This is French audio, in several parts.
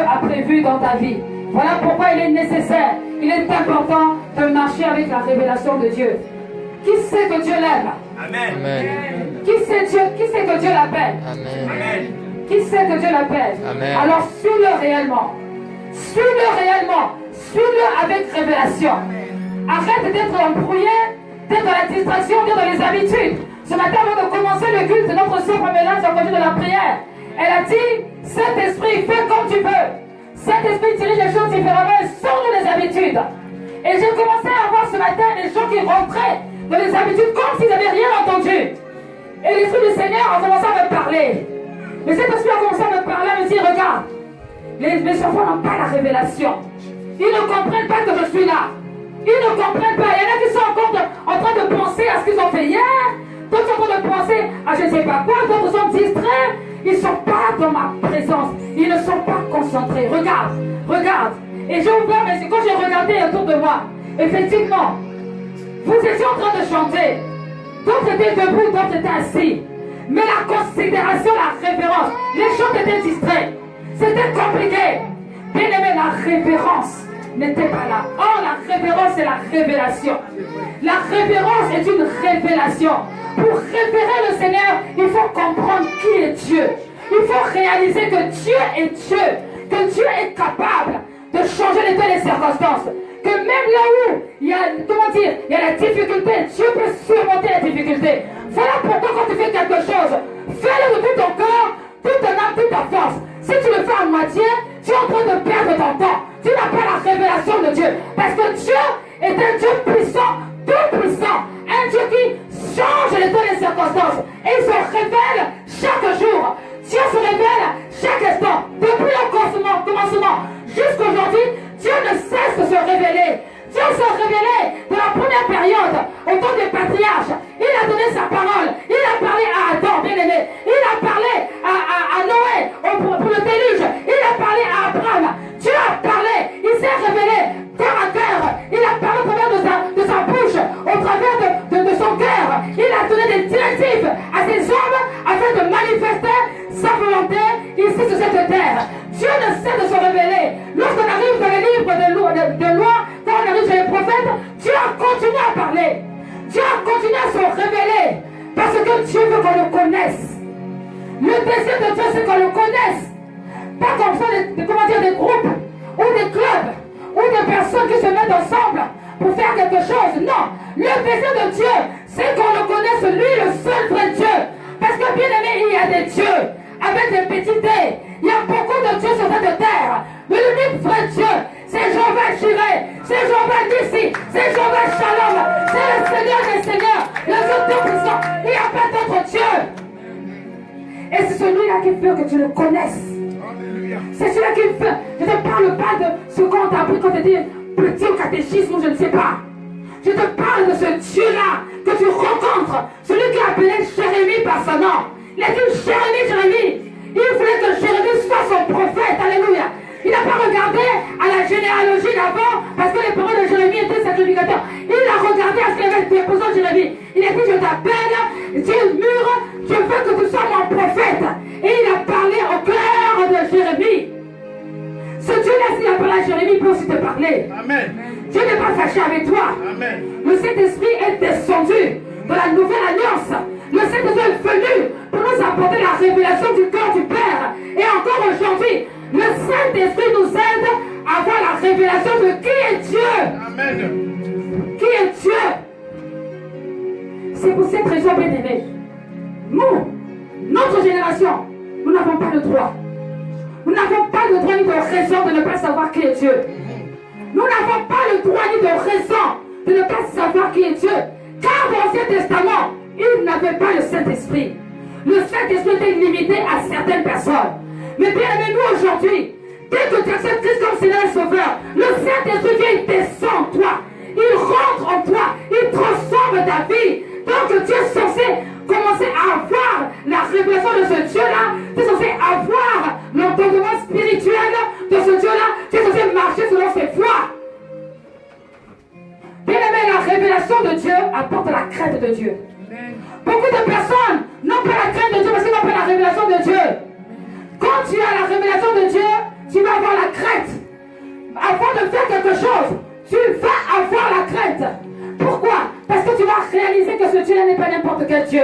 a prévu dans ta vie. Voilà pourquoi il est nécessaire, il est important de marcher avec la révélation de Dieu. Qui sait que Dieu l'aime? Amen. Amen. Qui sait que Dieu l'appelle? Amen. Amen. Qui sait que Dieu l'appelle? Amen. Alors suis-le réellement. Suis-le réellement. Suis-le avec révélation. Arrête d'être embrouillé, d'être dans la distraction, d'être dans les habitudes. Ce matin, avant de commencer le culte, notre sœur Pamela, qui a conduit de la prière, elle a dit, Saint-Esprit, fais comme tu veux. Saint-Esprit dirige les choses différemment et sors-nous les habitudes. Et j'ai commencé à voir ce matin des gens qui rentraient dans les habitudes comme s'ils n'avaient rien entendu. Et l'Esprit du Seigneur a commencé à me parler. Mais cet esprit a commencé à me parler, à me dire, regarde, mes enfants n'ont pas la révélation. Ils ne comprennent pas que je suis là. Ils ne comprennent pas. Il y en a qui sont encore en train de penser à ce qu'ils ont fait hier. D'autres sont en train de penser à je ne sais pas quoi. D'autres sont distraits. Ils ne sont pas dans ma présence. Ils ne sont pas concentrés. Regarde, regarde. Et j'ai ouvert mes yeux. Quand j'ai regardé autour de moi, effectivement, vous étiez en train de chanter. D'autres étaient debout, d'autres étaient assis. Mais la considération, la révérence, les gens étaient distraits. C'était compliqué. Bien aimé, la révérence n'était pas là. Or, la révérence, c'est la révélation. La révérence est une révélation. Pour révérer le Seigneur, il faut comprendre qui est Dieu. Il faut réaliser que Dieu est Dieu. Que Dieu est capable de changer les circonstances. Que même là où il y a, il y a la difficulté, Dieu peut surmonter la difficulté. Voilà pourquoi quand tu fais quelque chose, fais-le de tout ton corps, toute ton âme, toute ta force. Si tu le fais à moitié, tu es en train de perdre ton temps. Tu n'as pas la révélation de Dieu. Parce que Dieu est un Dieu puissant, tout puissant. Un Dieu qui change les circonstances. Et il se révèle chaque jour. Dieu se révèle chaque instant. Depuis le commencement jusqu'aujourd'hui, Dieu ne cesse de se révéler. Dieu s'est révélé dans la première période, au temps des patriarches. Il a donné sa parole. Il a parlé à Adam, bien aimé. Il a parlé à Noé pour le déluge. Il a parlé à Abraham. Dieu a parlé. Il s'est révélé cœur à cœur. Il a parlé au travers de sa bouche, au travers de son cœur. Il a donné des directives à ses hommes afin de manifester sa volonté ici sur cette terre. Dieu ne cesse de se révéler. Lorsqu'on arrive dans les livres de loi, quand on arrive chez les prophètes, Dieu a continué à parler. Dieu a continué à se révéler. Parce que Dieu veut qu'on le connaisse. Le désir de Dieu, c'est qu'on le connaisse. Pas comme ça, des groupes, ou des clubs, ou des personnes qui se mettent ensemble pour faire quelque chose. Non. Le désir de Dieu, c'est qu'on le connaisse, lui, le seul vrai Dieu. Parce que, bien aimé, il y a des dieux avec des petits D. Il y a beaucoup de dieux sur cette terre. Mais l'unique vrai Dieu, c'est Jéhovah Jireh, c'est Jéhovah Nissi, c'est Jéhovah Shalom, c'est le Seigneur des Seigneurs, le Dieu tout-puissant. Il n'y a pas d'autre Dieu. Et c'est celui-là qui veut que tu le connaisses. C'est celui-là qui veut. Je ne te parle pas de ce qu'on t'a appris quand tu étais petit au catéchisme ou je ne sais pas. Je te parle de ce Dieu-là que tu rencontres, celui qui a appelé Jérémie par son nom. Il a dit Jérémie. Il voulait que Jérémie soit son prophète. Alléluia. Il n'a pas regardé à la généalogie d'avant parce que les parents de Jérémie étaient sacrificateurs. Il a regardé à ce qu'il avait déposé Jérémie. Il a dit je t'appelle, Dieu mûr, je veux que tu sois mon prophète. Et il a parlé au cœur de Jérémie. Ce Dieu-là, s'il a parlé à Jérémie, il peut aussi te parler. Amen. Dieu n'est pas fâché avec toi. Amen. Le Saint-Esprit est descendu dans la nouvelle alliance. Le Saint-Esprit est venu pour nous apporter la révélation du cœur du Père. Et encore aujourd'hui, le Saint-Esprit nous aide à avoir la révélation de qui est Dieu. Amen. Qui est Dieu. C'est pour cette raison, bien aimé. Nous, notre génération, nous n'avons pas le droit. Nous n'avons pas le droit ni de raison de ne pas savoir qui est Dieu. Nous n'avons pas le droit ni de raison de ne pas savoir qui est Dieu. Car dans l'Ancien Testament, il n'avait pas le Saint-Esprit. Le Saint-Esprit était limité à certaines personnes. Mais bien aimé, nous aujourd'hui, dès que tu acceptes Christ comme Seigneur et Sauveur, le Saint-Esprit vient, il descend en toi. Il rentre en toi. Il transforme ta vie. Donc tu es censé commencer à avoir la révélation de ce Dieu-là. Tu es censé avoir l'entendement spirituel de ce Dieu-là. Tu es censé marcher selon ses voies. Bien aimé, la révélation de Dieu apporte la crainte de Dieu. Beaucoup de personnes n'ont pas la crainte de Dieu parce qu'ils n'ont pas la révélation de Dieu. Quand tu as la révélation de Dieu, tu vas avoir Dieu là n'est pas n'importe quel Dieu.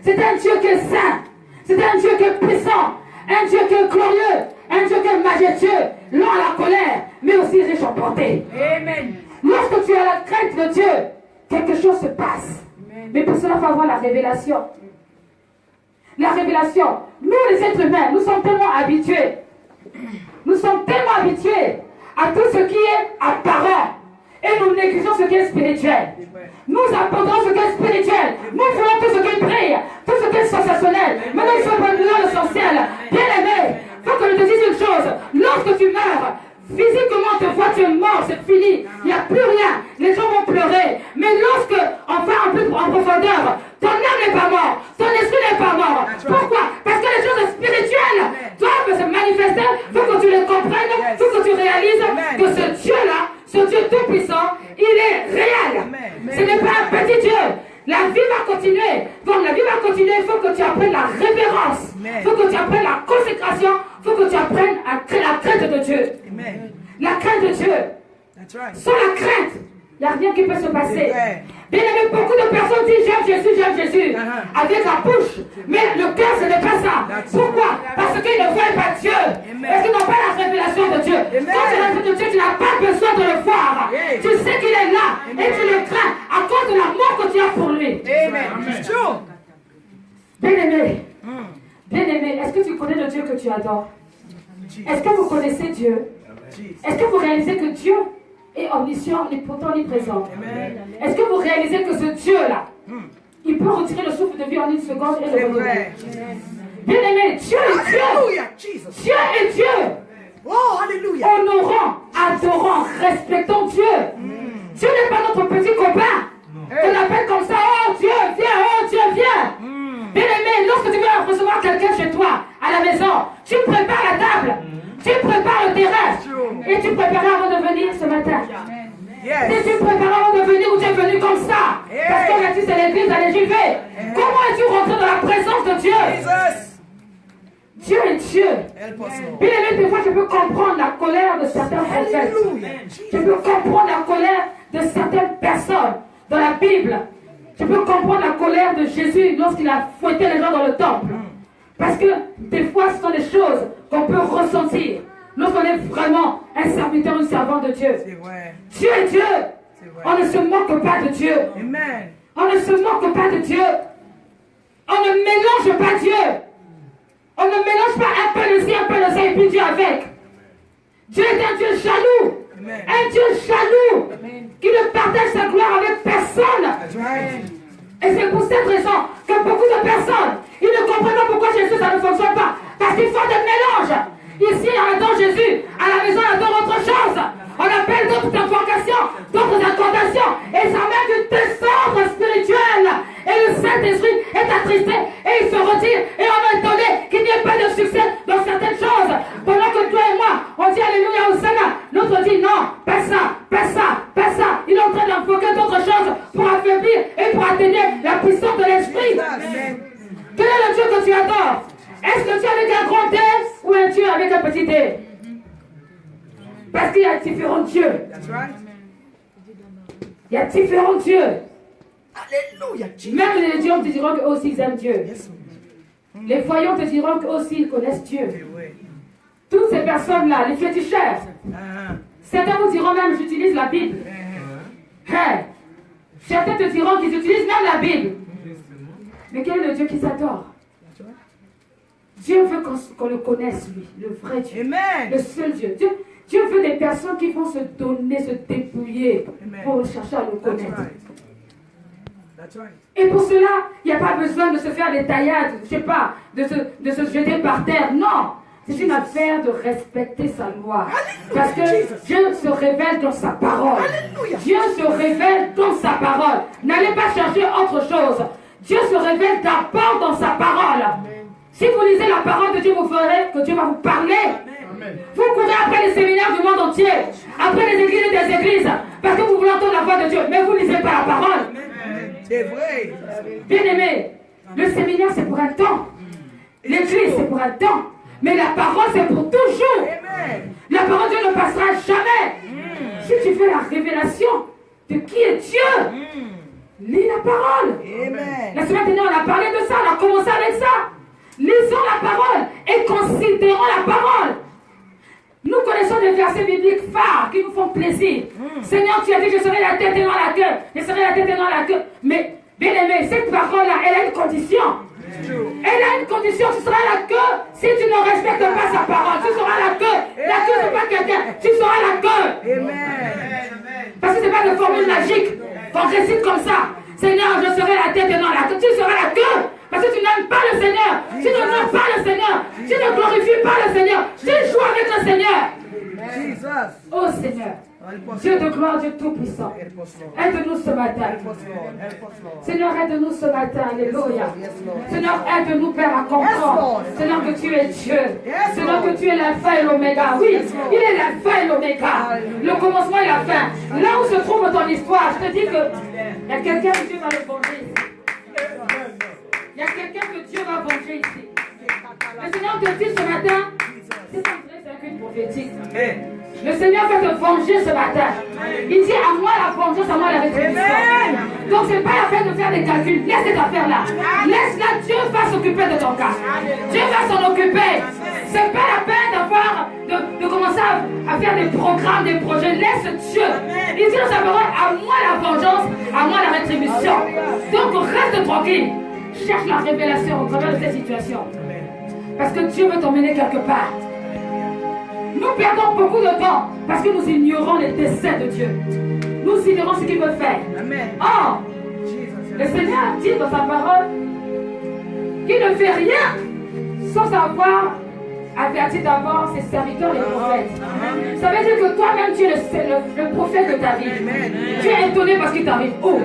C'est un Dieu qui est saint. C'est un Dieu qui est puissant. Un Dieu qui est glorieux. Un Dieu qui est majestueux. Lent à la colère, mais aussi riche en bonté. Amen. Lorsque tu as la crainte de Dieu, quelque chose se passe. Mais pour cela, il faut avoir la révélation. La révélation. Nous, les êtres humains, nous sommes tellement habitués. Nous sommes tellement habitués à tout ce qui est apparent. Et nous négligeons ce qui est spirituel. Nous abandonnons ce qui est spirituel. Nous voulons tout ce qui brille, tout ce qui est sensationnel. Maintenant, il faut prendre l'essentiel. Bien aimé, il faut que je te dise une chose. Lorsque tu meurs, physiquement, te vois, tu es mort, c'est fini. Il n'y a plus rien. Les gens vont pleurer. Mais lorsque on va un peu en profondeur, ton âme n'est pas mort, ton esprit n'est pas mort. Pourquoi? Parce que les choses spirituelles doivent se manifester. Il faut que tu les comprennes, il faut que tu réalises que ce Dieu-là, ce Dieu tout-puissant, il est réel. Ce n'est pas un petit Dieu. La vie va continuer. Donc la vie va continuer, il faut que tu apprennes la révérence. Il faut que tu apprennes la consécration. Il faut que tu apprennes la crainte de Dieu. La crainte de Dieu. Sans la crainte, il n'y a rien qui peut se passer. Bien aimé, beaucoup de personnes disent j'aime Jésus, avec la bouche. Mais le cœur, ce n'est pas ça. Pourquoi? Parce qu'ils ne voient pas Dieu. Parce qu'ils n'ont pas la révélation de Dieu. Quand tu es la de Dieu, tu n'as pas besoin de le voir. Tu sais qu'il est là et tu le crains à cause de l'amour que tu as pour lui. Bien aimé, est-ce que tu connais le Dieu que tu adores? Est-ce que vous connaissez Dieu? Est-ce que vous réalisez que Dieu est omniscient, omnipotent, omniprésent? Est-ce que vous réalisez que ce Dieu-là, il peut retirer le souffle de vie en une seconde et le redonner? Bien aimé, Dieu est Dieu. Dieu est Dieu. Honorons, adorons, respectons Dieu. Dieu n'est pas notre petit copain. On l'appelle comme ça, oh Dieu, viens. Bien aimé, lorsque tu veux recevoir quelqu'un chez toi, à la maison, tu prépares la table. Tu prépares le terrain. Et tu prépares avant de venir ce matin. Si tu prépares avant de venir ou tu es venu comme ça. Parce qu'on a dit c'est l'église, allez j'y vais. Comment es-tu rentré dans la présence de Dieu? Dieu est Dieu. Bien aimé, des fois je peux comprendre la colère de certains prophètes. Je peux comprendre la colère de certaines personnes dans la Bible. Je peux comprendre la colère de Jésus lorsqu'il a fouetté les gens dans le temple. Parce que des fois, ce sont des choses qu'on peut ressentir lorsqu'on est vraiment un serviteur, une servante de Dieu. Dieu est Dieu. On ne se moque pas de Dieu. On ne se moque pas de Dieu. On ne mélange pas Dieu. On ne mélange pas un peu de ci, un peu de ça et puis Dieu avec. Dieu est un Dieu jaloux. Un Dieu jaloux qui ne partage sa gloire avec personne. Et c'est pour cette raison que beaucoup de personnes, ils ne comprennent pas pourquoi Jésus ça ne fonctionne pas. Parce qu'ils font des mélanges. Ici on adore Jésus, à la maison on adore autre chose. On appelle d'autres invocations, d'autres incantations. Et ça met du désordre spirituel. Et le Saint-Esprit est attristé et il se retire. Et on est étonné qu'il n'y ait pas de succès dans certaines choses. Pendant que toi et moi, on dit Alléluia au Sénat. L'autre dit non, pas ça, pas ça, pas ça. Il est en train d'invoquer d'autres choses pour affaiblir et pour atténuer la puissance de l'Esprit. Quel est le Dieu que tu adores? Est-ce que tu es avec un grand D ou un Dieu avec un petit D? Parce qu'il y a différents dieux. Il y a différents dieux. Alléluia. Même les religions te diront qu'eux aussi ils aiment Dieu. Les voyants te diront qu'eux aussi ils connaissent Dieu. Toutes ces personnes-là, les féticheurs, certains vous diront même j'utilise la Bible. Certains te diront qu'ils utilisent même la Bible. Mais quel est le Dieu qui s'adore? Dieu veut qu'on le connaisse, lui, le vrai Dieu. Amen. Le seul Dieu. Dieu veut des personnes qui vont se donner, se dépouiller pour chercher à le connaître. Et pour cela, il n'y a pas besoin de se faire des taillades, je ne sais pas, de se jeter par terre. Non, c'est une affaire de respecter sa loi. Parce que Dieu se révèle dans sa parole. Dieu se révèle dans sa parole. N'allez pas chercher autre chose. Dieu se révèle d'abord dans sa parole. Si vous lisez la parole de Dieu, vous verrez que Dieu va vous parler. Vous courez après les séminaires du monde entier, après les églises et des églises, parce que vous voulez entendre la voix de Dieu, mais vous ne lisez pas la parole. C'est vrai. Bien aimé, le séminaire c'est pour un temps, l'église c'est pour un temps, mais la parole c'est pour toujours. La parole de Dieu ne passera jamais. Si tu veux la révélation de qui est Dieu, Lis la parole. Amen. La semaine dernière, on a parlé de ça, on a commencé avec ça. Lisons la parole et considérons la parole. Nous connaissons des versets bibliques phares qui nous font plaisir. Seigneur, tu as dit, je serai la tête et non la queue. Je serai la tête et non la queue. Mais, bien aimé, cette parole-là, elle a une condition. Elle a une condition, tu seras la queue si tu ne respectes pas sa parole. Tu seras la queue. La queue, c'est pas quelqu'un. Tu seras la queue. Amen. Parce que ce n'est pas de formule magique qu'on récite comme ça. Seigneur, je serai la tête et non la queue. Tu seras la queue. Parce que tu n'aimes pas le Seigneur. Tu n'honores pas le Seigneur. Tu ne glorifies pas le Seigneur. Tu joues avec le Seigneur. Jesus. Oh Seigneur, Help us, Dieu de gloire, Dieu tout-puissant, Help us, Lord. aide-nous ce matin. Help us, Lord. Help us, Lord. Seigneur, aide-nous ce matin. Alléluia. Yes, Lord. Seigneur, aide-nous, Père, à Yes, comprendre. Lord. Seigneur, que tu es Dieu. Yes, Seigneur, Lord. que tu es l'alpha et l'oméga. Oui, Yes, Lord. il est l'alpha et l'oméga. Hallelujah. Le commencement et la fin. Là où se trouve ton histoire, je te dis que il y a quelqu'un que Dieu va le venger ici. Il y a quelqu'un que Dieu va venger ici. Le Seigneur te dit ce matin, c'est un culte prophétique. Le Seigneur va te venger ce matin. Il dit à moi la vengeance, à moi la rétribution. Donc c'est pas la peine de faire des calculs. Laisse cette affaire-là. Laisse-la, Dieu va s'occuper de ton cas. Dieu va s'en occuper. C'est pas la peine d'avoir, de commencer à faire des programmes, des projets. Laisse Dieu. Il dit dans sa parole, à moi la vengeance, à moi la rétribution. Donc reste tranquille. Cherche la révélation au travers de cette situation. Parce que Dieu veut t'emmener quelque part. Nous perdons beaucoup de temps parce que nous ignorons les desseins de Dieu. Nous ignorons ce qu'il veut faire. Amen. Or, Jesus. le Seigneur dit dans sa parole qu'il ne fait rien sans avoir averti d'abord ses serviteurs les prophètes. Ça veut dire que toi-même tu es le prophète de ta vie. Tu es étonné parce qu'il t'arrive où?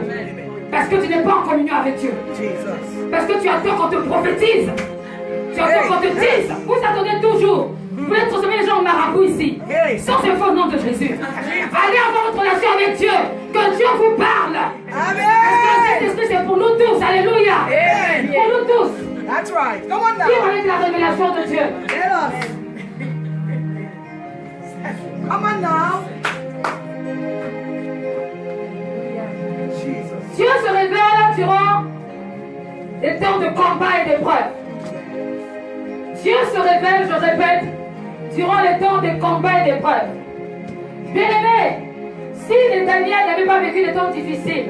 Parce que tu n'es pas en communion avec Dieu. Jesus. Parce que tu attends qu'on te prophétise. Tu attends qu'on te dise. Vous attendez toujours. Vous pouvez transformer les gens en marabout ici. Sans le faux nom de Jésus. Allez avoir votre relation avec Dieu. Que Dieu vous parle. Parce que le Saint-Esprit c'est pour nous tous. Alléluia. Amen. Pour nous tous. That's right. Come on Vivre now. avec la révélation de Dieu. Tell us. Come on now. Jesus. Dieu se révèle durant les temps de combat et d'épreuve. Dieu se révèle, je répète, durant les temps de combat et d'épreuve. Bien-aimés, si les Daniel n'avaient pas vécu des temps difficiles,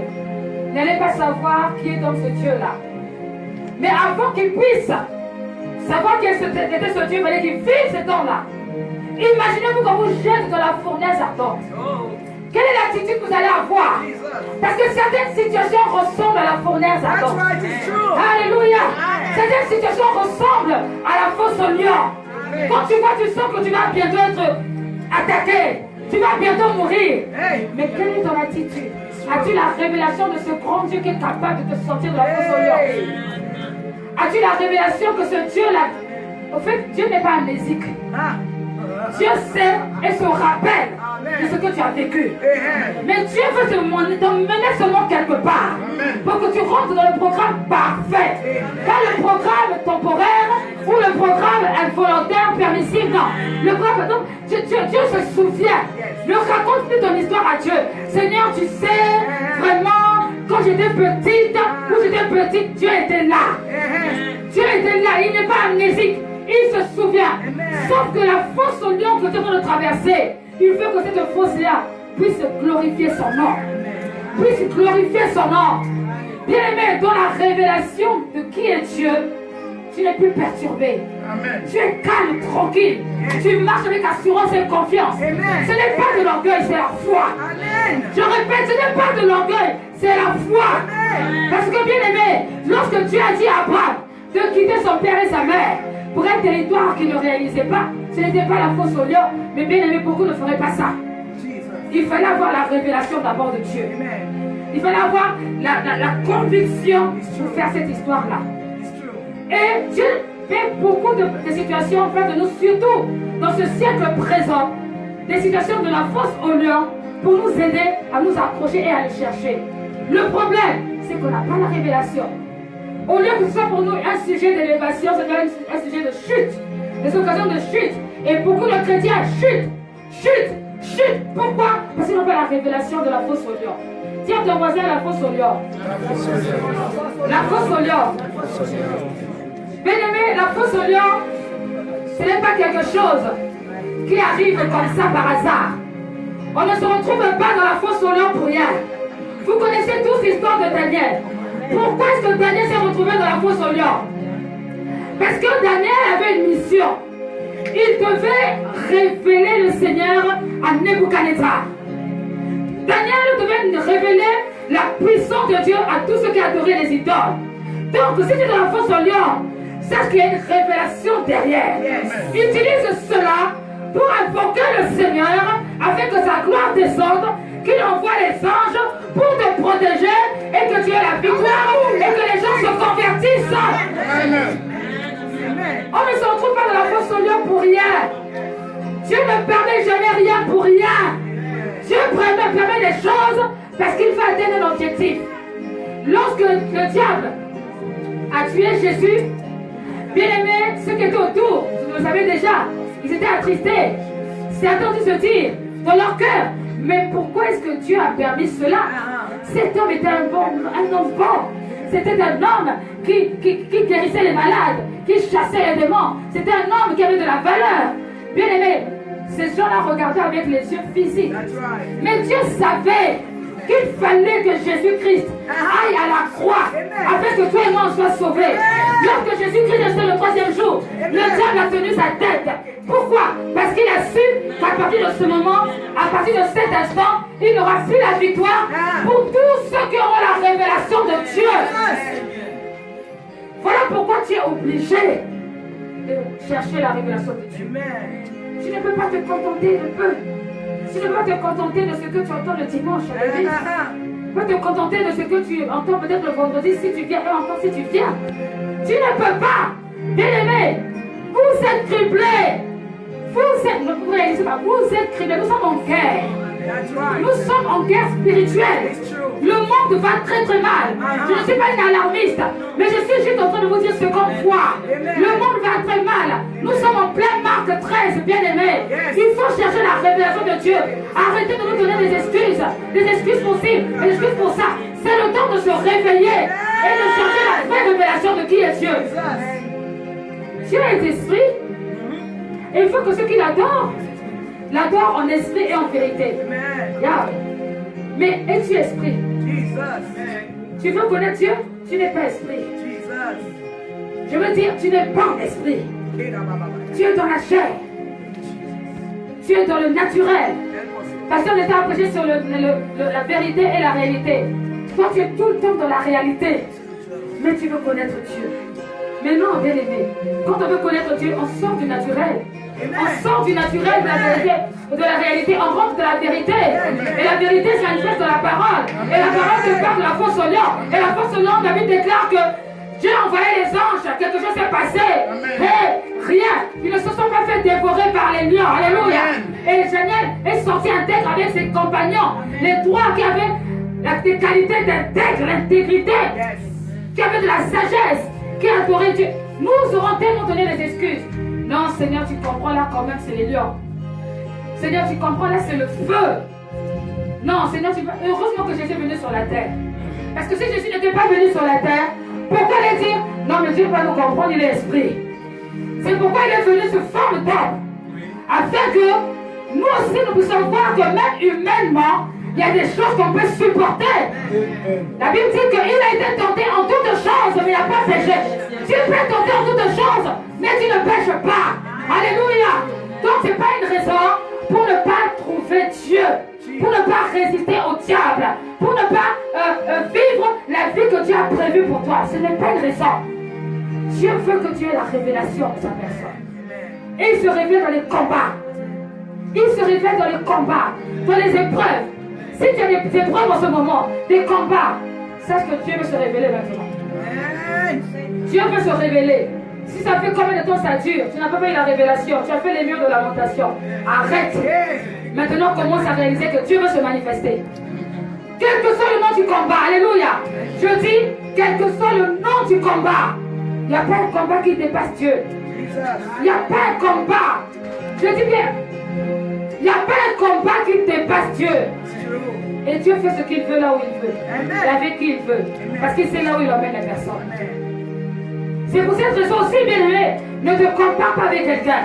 ils n'allaient pas savoir qui est donc ce Dieu-là. Mais avant qu'ils puissent savoir qui était ce Dieu, il fallait qu'ils vivent ces temps-là. Imaginez-vous quand vous jetez dans la fournaise ardente. Quelle est l'attitude que vous allez avoir? Parce que certaines situations ressemblent à la fournaise That's ardente. right. It's true. Alléluia. Certaines situations ressemblent à la fosse au lion. Quand tu vois, tu sens que tu vas bientôt être attaqué. Tu vas bientôt mourir. Hey. Mais quelle est ton attitude? As-tu la révélation de ce grand Dieu qui est capable de te sortir de la fosse au lion? As-tu la révélation que ce Dieu-là... Au fait, Dieu n'est pas amnésique. Ah. Dieu sait et se rappelle de ce que tu as vécu. Amen. Mais Dieu veut t'emmener seulement quelque part pour que tu rentres dans le programme parfait. Pas le programme temporaire ou le programme involontaire, permissif, non. Le programme, donc, Dieu se souvient. Ne raconte-lui ton histoire à Dieu. Seigneur, tu sais, vraiment, quand j'étais petite, ou j'étais petite, Dieu était là. Dieu était là, il n'est pas amnésique. Il se souvient. Sauf que la fosse au lion que tu es en train de traverser, il veut que cette fosse-là puisse glorifier son nom. Puisse glorifier son nom. Bien-aimé, dans la révélation de qui est Dieu, tu n'es plus perturbé. Amen. Tu es calme, tranquille. Tu marches avec assurance et confiance. Amen. Ce n'est pas de l'orgueil, c'est la foi. Amen. Je répète, ce n'est pas de l'orgueil, c'est la foi. Amen. Parce que bien aimé, lorsque Dieu a dit à Abraham de quitter son père et sa mère pour un territoire qu'il ne réalisait pas, ce n'était pas la fosse au lion, mais bien aimé, beaucoup ne feraient pas ça. Jesus. Il fallait avoir la révélation d'abord de Dieu. Amen. Il fallait avoir la conviction pour faire cette histoire-là. It's true. Et Dieu fait beaucoup de situations en face de nous, surtout dans ce siècle présent, des situations de la fosse au lion pour nous aider à nous approcher et à les chercher. Le problème, c'est qu'on n'a pas la révélation. Au lieu que ce soit pour nous un sujet d'élévation, c'est un sujet de chute, des occasions de chute. Et beaucoup de chrétiens chutent. Pourquoi? Parce qu'ils n'ont pas la révélation de la fosse au lion. Dis à ton voisin la fosse au lion. La fosse au lion. Bien-aimé, la fosse au lion, ce n'est pas quelque chose qui arrive comme ça par hasard. On ne se retrouve pas dans la fosse au lion pour rien. Vous connaissez tous l'histoire de Daniel. Pourquoi est-ce que Daniel s'est retrouvé dans la fosse au lion? Parce que Daniel avait une mission. Il devait révéler le Seigneur à Nebuchadnezzar. Daniel devait révéler la puissance de Dieu à tous ceux qui adoraient les idoles. Donc, si tu es dans la fosse au lion, sache qu'il y a une révélation derrière. Utilise cela pour invoquer le Seigneur afin que sa gloire descende, qu'il envoie les anges pour te protéger et que tu aies la victoire et que les gens se convertissent. Amen. On ne se retrouve pas dans la fosse au lion pour rien. Dieu ne permet jamais rien pour rien. Dieu permet des choses parce qu'il va atteindre l'objectif. Lorsque le diable a tué Jésus, bien aimé, ceux qui étaient autour, vous le savez déjà, ils étaient attristés. Certains dû se dire dans leur cœur, mais pourquoi est-ce que Dieu a permis cela? Cet homme était un homme bon. C'était un homme qui guérissait les malades, qui chassait les démons. C'était un homme qui avait de la valeur. Bien aimé, ces gens-là regardaient avec les yeux physiques. Mais Dieu savait qu'il fallait que Jésus-Christ aille à la croix afin que toi et moi on soit sauvés. Lorsque Jésus-Christ est resté le troisième jour, le diable a tenu sa tête. Pourquoi? Parce qu'il a su qu'à partir de ce moment, à partir de cet instant, il aura su la victoire pour tous ceux qui auront la révélation de Dieu. Voilà pourquoi tu es obligé de chercher la révélation de Dieu. Tu ne peux pas te contenter de peu. Tu ne peux pas te contenter de ce que tu entends le dimanche à l'église. Tu peux te contenter de ce que tu entends peut-être le vendredi si tu viens et encore si tu viens. Tu ne peux pas. Bien-aimé, vous êtes criblés. Vous êtes criblés. Nous sommes en guerre. Nous sommes en guerre spirituelle. Le monde va très très mal. Je ne suis pas une alarmiste, mais je suis juste en train de vous dire ce qu'on voit. Le monde va très mal. Nous sommes en pleine Marc 13, bien aimés. Il faut chercher la révélation de Dieu. Arrêtez de nous donner des excuses possibles, des excuses pour ça. C'est le temps de se réveiller et de chercher la vraie révélation de qui est Dieu. Dieu est esprit. Et il faut que ceux qui l'adorent en esprit et en vérité. Yeah. Mais es-tu esprit? Tu veux connaître Dieu? Tu n'es pas esprit. Je veux dire, tu n'es pas en esprit. Tu es dans la chair. Tu es dans le naturel. Parce qu'on était approché sur la vérité et la réalité. Toi, tu es tout le temps dans la réalité. Mais tu veux connaître Dieu. Mais non, bien aimé, quand on veut connaître Dieu, on sort du naturel. On sort du naturel de la réalité, on rentre de la vérité. Et la vérité se manifeste dans la parole. Et la parole se parle de la fosse au lion. Et la fosse au lion, David déclare que Dieu a envoyé les anges, quelque chose s'est passé. Et rien. Ils ne se sont pas fait dévorer par les lions. Alléluia. Et Daniel est sorti intègre avec ses compagnons. Les trois qui avaient des qualités d'intègre, l'intégrité, qui avaient de la sagesse, qui adoraient Dieu. Nous aurons tellement donné des excuses. Non, Seigneur, tu comprends là quand même, c'est les lions. Seigneur, tu comprends là, c'est le feu. Non, Seigneur, heureusement que Jésus est venu sur la terre. Parce que si Jésus n'était pas venu sur la terre, pourquoi aller dire non, mais Dieu va nous comprendre, il est esprit. C'est pourquoi il est venu sous forme d'homme. Afin que nous aussi nous puissions voir que même humainement, il y a des choses qu'on peut supporter. La Bible dit qu'il a été tenté en toutes choses, mais il n'a pas péché. Dieu peut tenter en toutes choses, mais tu ne pêches pas. Alléluia. Donc ce n'est pas une raison pour ne pas trouver Dieu, pour ne pas résister au diable, pour ne pas vivre la vie que Dieu a prévue pour toi. Ce n'est pas une raison. Dieu veut que tu aies la révélation de sa personne. Et il se révèle dans les combats. Il se révèle dans les combats, dans les épreuves. Si tu as des épreuves en ce moment, des combats, sache que Dieu veut se révéler maintenant. Dieu veut se révéler. Si ça fait combien de temps ça dure, tu n'as pas eu la révélation, tu as fait les murs de lamentation. Arrête. Maintenant, commence à réaliser que Dieu veut se manifester. Quel que soit le nom du combat, alléluia. Je dis, quel que soit le nom du combat, il n'y a pas un combat qui dépasse Dieu. Il n'y a pas un combat. Je dis bien, il n'y a pas un combat qui dépasse Dieu. Et Dieu fait ce qu'il veut là où il veut. Et avec qui il veut. Parce qu'il sait là où il emmène les personnes. C'est pour cette raison aussi, bien aimé, ne te compare pas avec quelqu'un.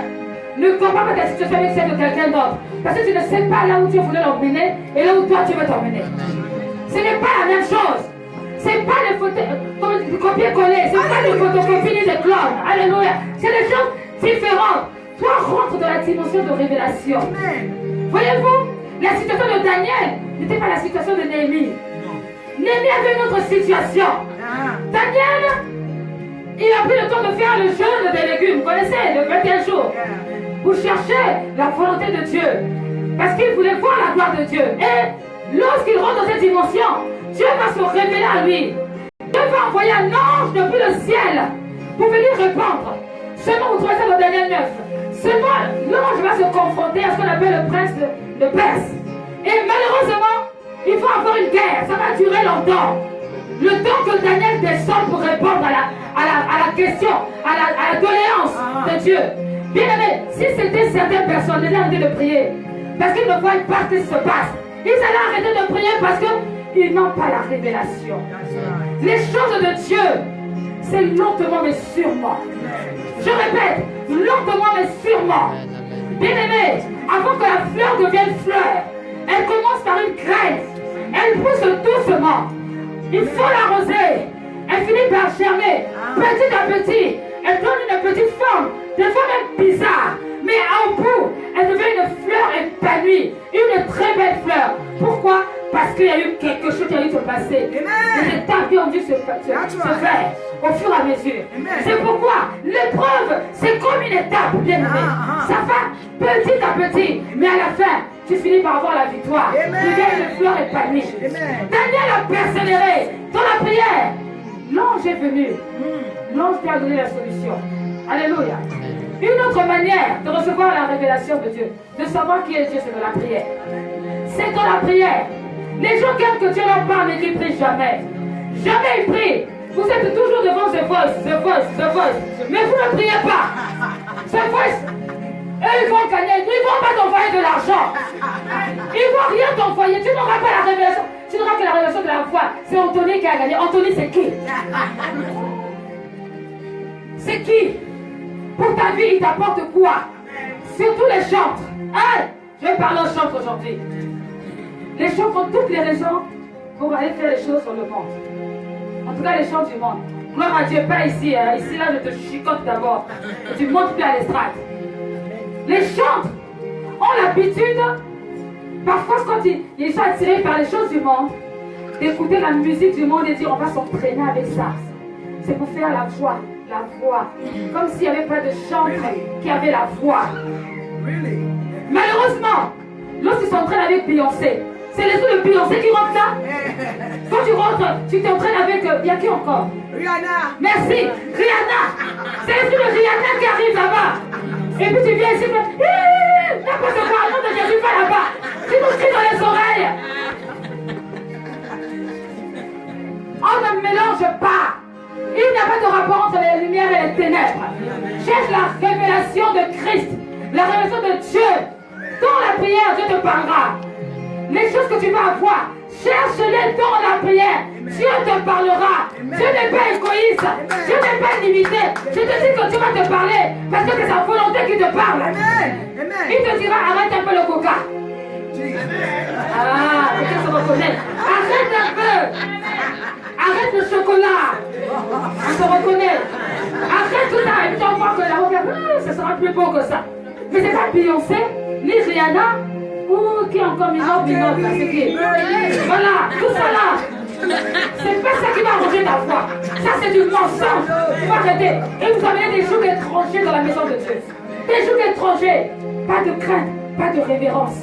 Ne compare pas ta situation avec celle de quelqu'un d'autre. Parce que tu ne sais pas là où Dieu voulait l'emmener et là où toi tu veux t'emmener. Ce n'est pas la même chose. Ce n'est pas les copier-coller. Ce n'est pas les photocopies ni des clones. Alléluia. C'est des choses différentes. Toi, rentre dans la dimension de révélation. Voyez-vous, la situation de Daniel n'était pas la situation de Néhémie. Néhémie avait une autre situation. Daniel, il a pris le temps de faire le jeûne des légumes. Vous connaissez, le 21 jours. Pour chercher la volonté de Dieu. Parce qu'il voulait voir la gloire de Dieu. Et lorsqu'il rentre dans cette dimension, Dieu va se révéler à lui. Dieu va envoyer un ange depuis le ciel pour venir répondre. Seulement, vous trouvez ça dans Daniel 9. Seulement, l'ange va se confronter à ce qu'on appelle le prince de Perse. Et malheureusement, il faut avoir une guerre. Ça va durer longtemps. Le temps que Daniel descend pour répondre à la question, à la doléance de Dieu. Bien aimé, si c'était certaines personnes, ils allaient arrêter de prier. Parce qu'ils ne voient pas ce qui se passe. Ils allaient arrêter de prier parce qu'ils n'ont pas la révélation. Les choses de Dieu, c'est lentement mais sûrement. Je répète, lentement mais sûrement. Bien aimé, avant que la fleur devienne fleur, elle commence par une graine. Elle pousse doucement. Il faut l'arroser. Elle finit par germer. Petit à petit, elle donne une petite forme. Des fois même bizarre. Mais au bout, elle devient une fleur épanouie. Une très belle fleur. Pourquoi? Parce qu'il y a eu quelque chose qui a dû se passer. Des étapes qui ont dû se faire au fur et à mesure. C'est pourquoi l'épreuve, c'est comme une étape, bien aimé. Ça va petit à petit. Mais à la fin, tu finis par avoir la victoire. Tu deviens une fleur épanouie. Daniel a persévéré dans la prière. L'ange est venu. L'ange t'a donné la solution. Alléluia. Une autre manière de recevoir la révélation de Dieu, de savoir qui est Dieu, c'est dans la prière. C'est dans la prière. Les gens qui aiment que Dieu leur parle, mais qui ne prient jamais. Jamais ils prient. Vous êtes toujours devant The Voice, The Voice, The Voice. Mais vous ne priez pas. The Voice, eux, ils vont gagner. Ils ne vont pas t'envoyer de l'argent. Ils ne vont rien t'envoyer. Tu n'auras pas la révélation. Tu n'auras que la révélation de la foi. C'est Anthony qui a gagné. Anthony, c'est qui? C'est qui? Pour ta vie, il t'apporte quoi? Surtout les chantres. Hein? Je vais parler aux chantres aujourd'hui. Les chantres ont toutes les raisons pour aller faire les choses sur le monde. En tout cas, les chantres du monde. Gloire à Dieu, pas ici. Hein. Ici, là, je te chicote d'abord. Tu ne montes plus à l'estrade. Les chantres ont l'habitude, parfois quand ils sont attirés par les choses du monde, d'écouter la musique du monde et dire on va s'entraîner avec ça. C'est pour faire la voix. La voix. Comme s'il n'y avait pas de chantre qui avait la voix. Malheureusement, lorsqu'ils s'entraînent avec Beyoncé, c'est les sous de Beyoncé qui rentrent là. Quand tu rentres, tu t'entraînes avec... Il y a qui encore? Rihanna. Merci, Rihanna. C'est les sous de Rihanna qui arrivent là-bas. Et puis tu viens ici, n'importe quoi, non, je ne suis pas là-bas. Tu nous cries dans les oreilles. On ne mélange pas. Il n'y a pas de rapport entre les lumières et les ténèbres. Cherche la révélation de Christ, la révélation de Dieu. Dans la prière, Dieu te parlera. Les choses que tu vas avoir, cherche-les dans la prière. Dieu te parlera. Dieu n'est pas égoïste. Dieu n'est pas limité. Je te dis que Dieu va te parler parce que c'est sa volonté qui te parle. Il te dira arrête un peu le coca. Ah, quelqu'un se reconnaît. Arrête un peu. Arrête le chocolat. On se reconnaît. Arrête tout ça. Et puis on voit que la regarde, ça sera plus beau que ça. Mais c'est pas Beyoncé, ni Rihanna, ou qui est encore mineur, là, c'est qui? Voilà, tout ça là. C'est pas ça qui va arranger ta foi. Ça c'est du mensonge. Il faut arrêter. Et vous amenez des jougs étrangers dans la maison de Dieu. Des jougs étrangers. Pas de crainte, pas de révérence.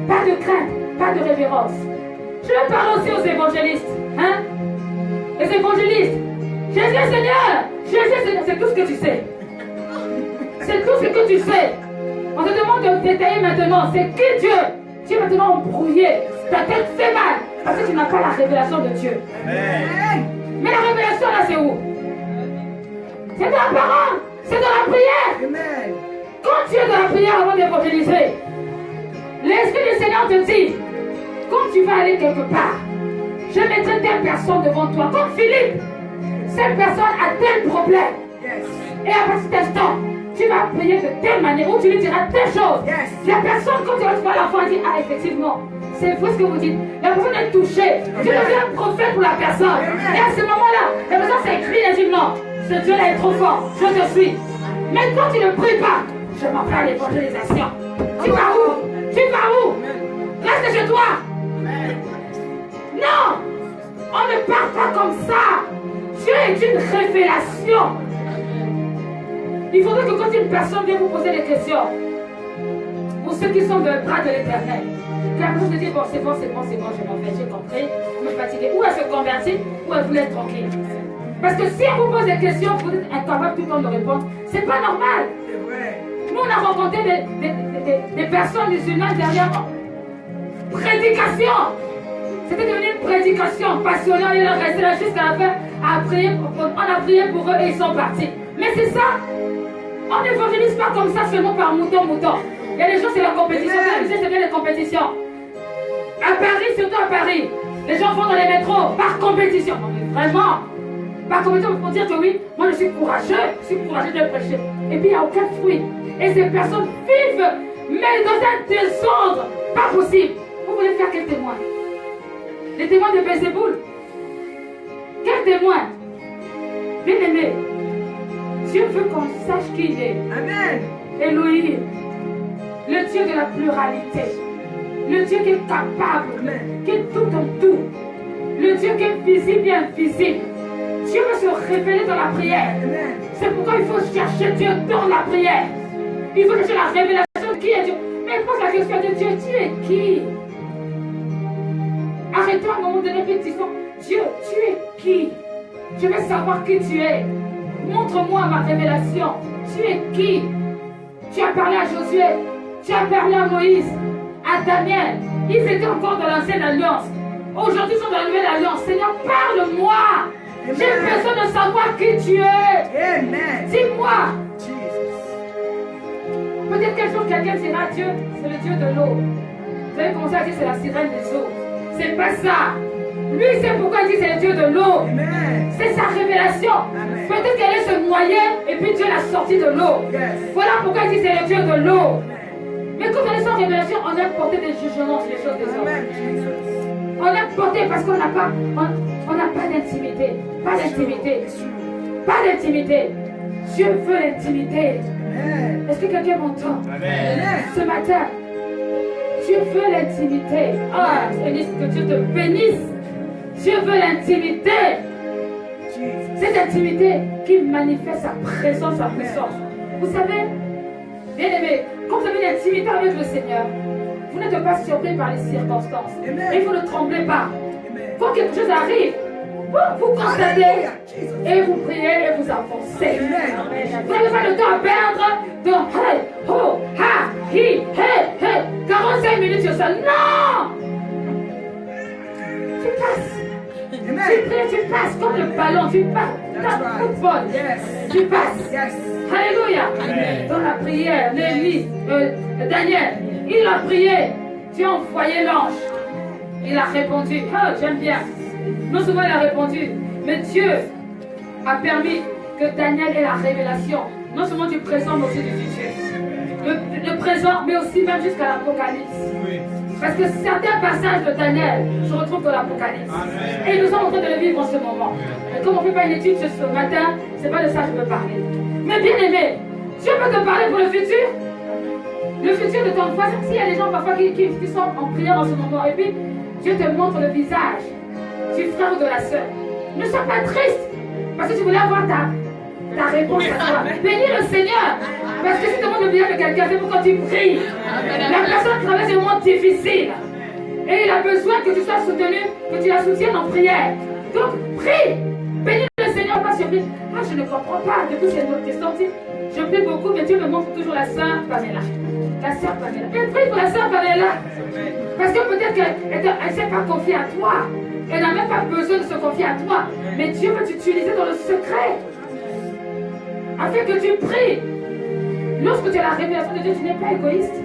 Pas de crainte, pas de révérence. Je vais parler aussi aux évangélistes. Hein? Les évangélistes. Jésus Seigneur. Jésus Seigneur. C'est tout ce que tu sais. C'est tout ce que tu sais. On te demande de détailler maintenant. C'est qui Dieu? Tu es maintenant embrouillé. Ta tête fait mal. Parce que tu n'as pas la révélation de Dieu. Amen. Mais la révélation là c'est où? C'est dans la parole. C'est dans la prière. Amen. Quand tu es dans la prière avant d'évangéliser, Seigneur te dit, quand tu vas aller quelque part, je mettrai telle personne devant toi. Comme Philippe, cette personne a tel problème. Yes. Et à cet instant, tu vas prier de telle manière où tu lui diras telle chose. Yes. La personne, quand tu vas la voir, dit, ah, effectivement, c'est vrai ce que vous dites. La personne est touchée. Tu deviens un prophète pour la personne. Et à ce moment-là, la personne s'écrit et dit, non, ce Dieu-là est trop fort. Je te suis. Mais quand tu ne pries pas, je m'en fais à l'évangélisation. Tu vas où? Tu vas où? Reste chez toi. Non, on ne parle pas comme ça. Dieu est une révélation. Il faudrait que quand une personne vient vous poser des questions, pour ceux qui sont dans le bras de l'Éternel, que la personne te dit, bon, c'est bon, je m'en vais, j'ai compris, vous me fatiguez. Ou elle se convertit, ou elle voulait être tranquille. Parce que si on vous pose des questions, vous êtes incapable tout le temps de répondre, c'est pas normal. C'est vrai. Nous, on a rencontré des personnes musulmanes dernièrement. Prédication. C'était devenu une prédication passionnée. On est resté là jusqu'à la fin. On a prié pour eux et ils sont partis. Mais c'est ça. On n'évangélise pas comme ça seulement par mouton. Il y a des gens, c'est la compétition. C'est bien les compétitions. À Paris, surtout à Paris, les gens vont dans les métros par compétition. Non, mais vraiment. Par compétition, pour dire que oui, moi je suis courageux de prêcher. Et puis il n'y a aucun fruit. Et ces personnes vivent, mais dans un désordre. Pas possible. Vous voulez faire quel témoin? Les témoins de Bézéboul. Quel témoin? Bien aimé, Dieu veut qu'on sache qui il est. Amen. Elohim, le Dieu de la pluralité, le Dieu qui est capable, qui est tout en tout, le Dieu qui est visible et invisible. Dieu veut se révéler dans la prière. Amen. C'est pourquoi il faut chercher Dieu dans la prière. Il faut chercher la révélation de qui est Dieu. Mais pose la question de Dieu, tu es qui? Arrête-toi à un moment donné et disons, Dieu, tu es qui? Je veux savoir qui tu es. Montre-moi ma révélation. Tu es qui? Tu as parlé à Josué, tu as parlé à Moïse, à Daniel. Ils étaient encore dans l'ancienne alliance. Aujourd'hui, ils sont dans la nouvelle alliance. Seigneur, parle-moi. J'ai besoin de savoir qui tu es. Amen. Dis-moi. Jesus. Peut-être qu'un jour, quelqu'un dira, Dieu, c'est le Dieu de l'eau. Vous avez commencé à dire, c'est la sirène des eaux. C'est pas ça. Lui, c'est pourquoi il dit c'est le Dieu de l'eau. Amen. C'est sa révélation. Amen. Peut-être qu'elle allait se noyer et puis Dieu l'a sortie de l'eau. Yes. Voilà pourquoi il dit c'est le Dieu de l'eau. Amen. Mais quand on est sans révélation, on aime porter des jugements sur les choses des hommes. Amen. Jesus. On aime porter parce qu'on n'a pas, on n'a pas d'intimité. Pas d'intimité. Pas d'intimité. Dieu veut l'intimité. Amen. Est-ce que quelqu'un m'entend? Amen. Ce matin, Dieu veut l'intimité. Ah, Seigneur, que Dieu te bénisse. Dieu veut l'intimité. Jesus. Cette intimité qui manifeste sa présence, sa puissance. Vous savez, bien aimé, quand vous avez une intimité avec le Seigneur, vous n'êtes pas surpris par les circonstances. Amen. Et vous ne tremblez pas. Amen. Quand quelque chose arrive, vous constatez Hallelujah. Jesus. et vous priez et vous avancez. Amen. Vous n'avez pas le temps à perdre dans hey, ho, ha, hi, hey, hey. 45 minutes sur ça. Non! Tu passes. Tu Amen. pries, tu passes comme le ballon. Tu passes. That's Dans right. le football. Yes. Tu passes. Yes. Alléluia. Amen. Dans la prière, Néhémie, Daniel, il a prié. Dieu a envoyé l'ange. Il a répondu. Oh, j'aime bien. Non seulement il a répondu, mais Dieu a permis que Daniel ait la révélation. Non seulement du présent, mais aussi du futur. Le présent, mais aussi même jusqu'à l'Apocalypse. Oui. Parce que certains passages de Daniel se retrouvent dans l'Apocalypse. Amen. Et nous sommes en train de le vivre en ce moment. Et comme on ne fait pas une étude ce matin, c'est pas de ça que je veux parler. Mais bien aimé, Dieu peut te parler pour le futur. Le futur de ton voisin. S'il y a des gens parfois qui sont en prière en ce moment, et puis Dieu te montre le visage du frère ou de la sœur. Ne sois pas triste, parce que tu voulais avoir ta réponse à toi. Bénis le Seigneur. Parce que si tu demandes le visage de quelqu'un, c'est pourquoi tu pries. La personne traverse des moments difficiles. Et il a besoin que tu sois soutenu, que tu la soutiennes en prière. Donc, prie. Bénis le Seigneur, pas surpris. Ah, je ne comprends pas. Depuis que j'ai sorti, je prie beaucoup, mais Dieu me montre toujours la sœur Pamela. La sœur Pamela. Et prie pour la sœur Pamela. Parce que peut-être qu'elle ne s'est pas confiée à toi. Elle n'a même pas besoin de se confier à toi. Mais Dieu veut t'utiliser dans le secret. Afin que tu pries. Lorsque tu as la révélation de Dieu, tu n'es pas égoïste.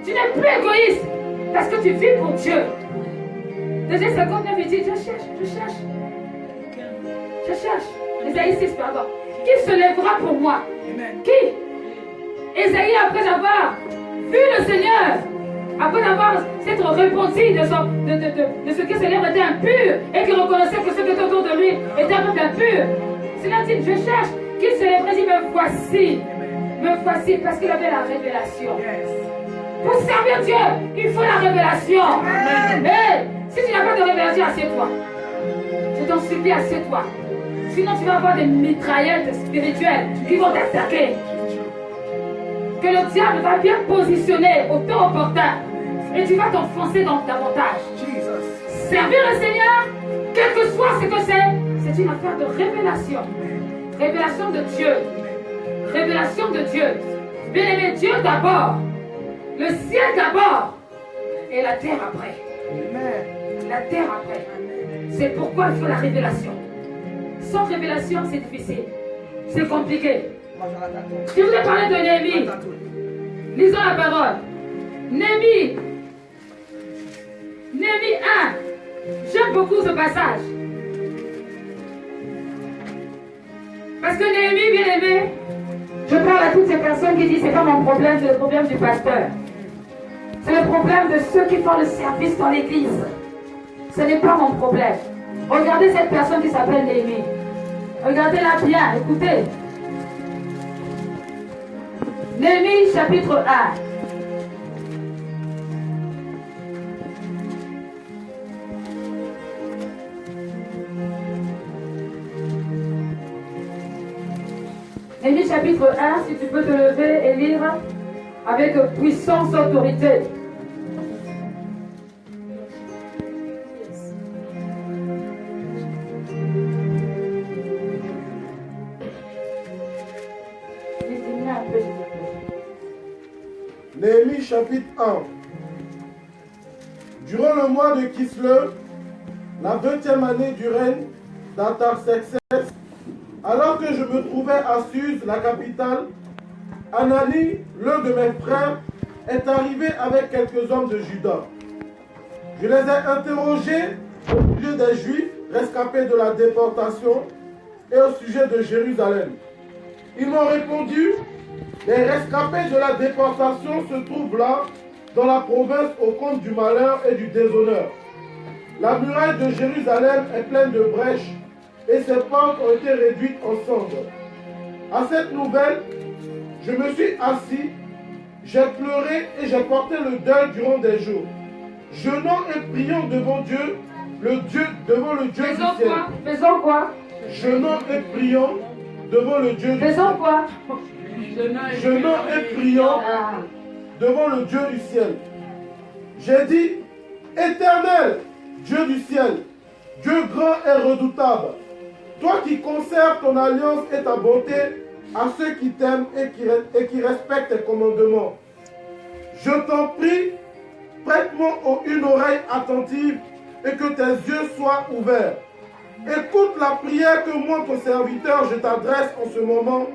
Tu n'es plus égoïste. Parce que tu vis pour Dieu. Déjà 59, il dit, je cherche. Ésaïe 6, pardon. Qui se lèvera pour moi? Qui? Ésaïe, après avoir vu le Seigneur, après avoir s'être repenti de ce que Seigneur était impur et qu'il reconnaissait que ceux qui étaient autour de lui étaient un peu impurs. Seigneur dit, je cherche. Qui se lèvera? Il dit, me voici, parce qu'il avait la révélation. Pour servir Dieu, il faut la révélation. Mais si tu n'as pas de révélation, assieds-toi. Je t'en supplie, assieds-toi. Sinon, tu vas avoir des mitraillettes spirituelles qui vont t'attaquer. Que le diable va bien positionner au temps opportun. Et tu vas t'enfoncer dans davantage. Servir le Seigneur, quel que soit ce que c'est une affaire de révélation. Révélation de Dieu. Révélation de Dieu. Bien-aimé, Dieu d'abord. Le ciel d'abord. Et la terre après. La terre après. C'est pourquoi il faut la révélation. Sans révélation, c'est difficile. C'est compliqué. Je vous ai parlé de Néhémie. Lisons la parole. Néhémie 1. J'aime beaucoup ce passage. Parce que Néhémie, bien aimé, je parle à toutes ces personnes qui disent c'est pas mon problème, c'est le problème du pasteur. C'est le problème de ceux qui font le service dans l'église. Ce n'est pas mon problème. Regardez cette personne qui s'appelle Néhémie. Regardez-la bien, écoutez. Néhémie chapitre 1. Néhémie chapitre 1, si tu peux te lever et lire avec puissance, autorité. Néhémie chapitre 1. Durant le mois de Kislev, la 20e année du règne d'Artaxerxès, alors que je me trouvais à Suse, la capitale, Anani, l'un de mes frères, est arrivé avec quelques hommes de Juda. Je les ai interrogés au sujet des Juifs rescapés de la déportation et au sujet de Jérusalem. Ils m'ont répondu: les rescapés de la déportation se trouvent là, dans la province au compte du malheur et du déshonneur. La muraille de Jérusalem est pleine de brèches et ses portes ont été réduites en cendres. À cette nouvelle, je me suis assis, j'ai pleuré et j'ai porté le deuil durant des jours, jeûnant et priant devant Dieu, devant le Dieu du ciel. Faisons quoi? Jeûnant et priant devant le Dieu du ciel. Faisons quoi? Jeûnant et priant devant le Dieu du ciel. J'ai dit: Éternel, Dieu du ciel, Dieu grand et redoutable, toi qui conserves ton alliance et ta bonté à ceux qui t'aiment et qui respectent tes commandements, je t'en prie, prête-moi une oreille attentive et que tes yeux soient ouverts. Écoute la prière que moi, ton serviteur, je t'adresse en ce moment.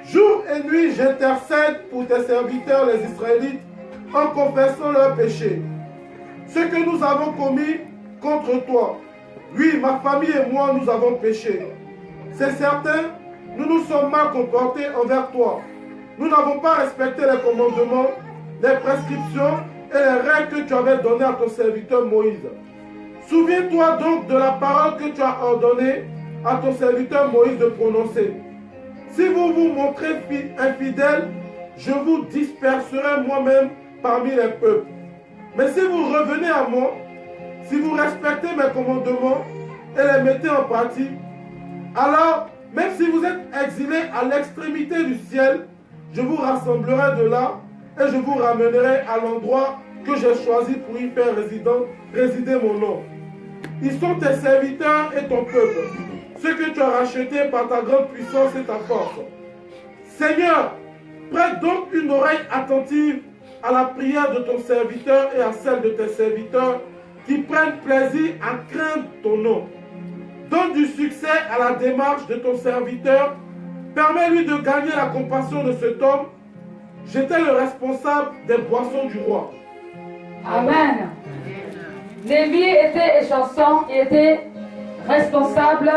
Jour et nuit, j'intercède pour tes serviteurs, les Israélites, en confessant leurs péchés. Ce que nous avons commis contre toi, oui, ma famille et moi, nous avons péché. C'est certain, nous nous sommes mal comportés envers toi. Nous n'avons pas respecté les commandements, les prescriptions et les règles que tu avais données à ton serviteur Moïse. Souviens-toi donc de la parole que tu as ordonnée à ton serviteur Moïse de prononcer. Si vous vous montrez infidèles, je vous disperserai moi-même parmi les peuples. Mais si vous revenez à moi, si vous respectez mes commandements et les mettez en pratique, alors, même si vous êtes exilés à l'extrémité du ciel, je vous rassemblerai de là et je vous ramènerai à l'endroit que j'ai choisi pour y faire résider mon nom. Ils sont tes serviteurs et ton peuple, ceux que tu as rachetés par ta grande puissance et ta force. Seigneur, prête donc une oreille attentive à la prière de ton serviteur et à celle de tes serviteurs qui prennent plaisir à craindre ton nom. Donne du succès à la démarche de ton serviteur. Permets-lui de gagner la compassion de cet homme. J'étais le responsable des boissons du roi. Amen. Néhémie était échanson, il était responsable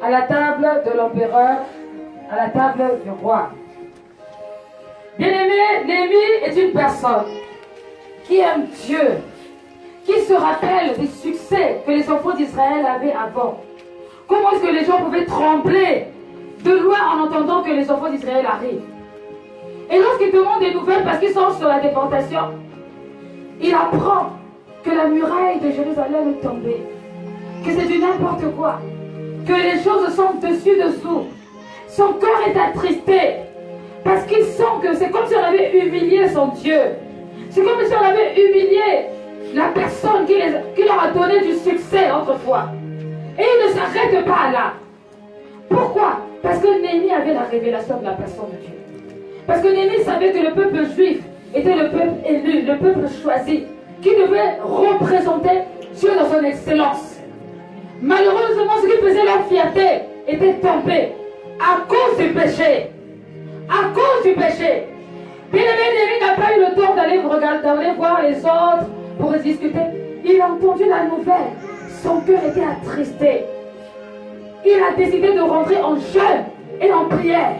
à la table de l'empereur, à la table du roi. Bien-aimé, Néhémie est une personne qui aime Dieu, qui se rappelle des succès que les enfants d'Israël avaient avant. Comment est-ce que les gens pouvaient trembler de loin en entendant que les enfants d'Israël arrivent? Et lorsqu'il demande des nouvelles parce qu'ils sont sur la déportation, il apprend que la muraille de Jérusalem est tombée, que c'est du n'importe quoi, que les choses sont dessus-dessous. Son cœur est attristé parce qu'il sent que c'est comme si on avait humilié son Dieu. C'est comme si on avait humilié la personne qui leur a donné du succès autrefois. Et il ne s'arrête pas là. Pourquoi? Parce que Néhémie avait la révélation de la personne de Dieu. Parce que Néhémie savait que le peuple juif était le peuple élu, le peuple choisi, qui devait représenter Dieu dans son excellence. Malheureusement, ce qui faisait leur fierté était tombé à cause du péché. À cause du péché. Bien-aimé, Néhémie n'a pas eu le temps d'aller voir les autres pour discuter. Il a entendu la nouvelle. Son cœur était attristé. Il a décidé de rentrer en jeûne et en prière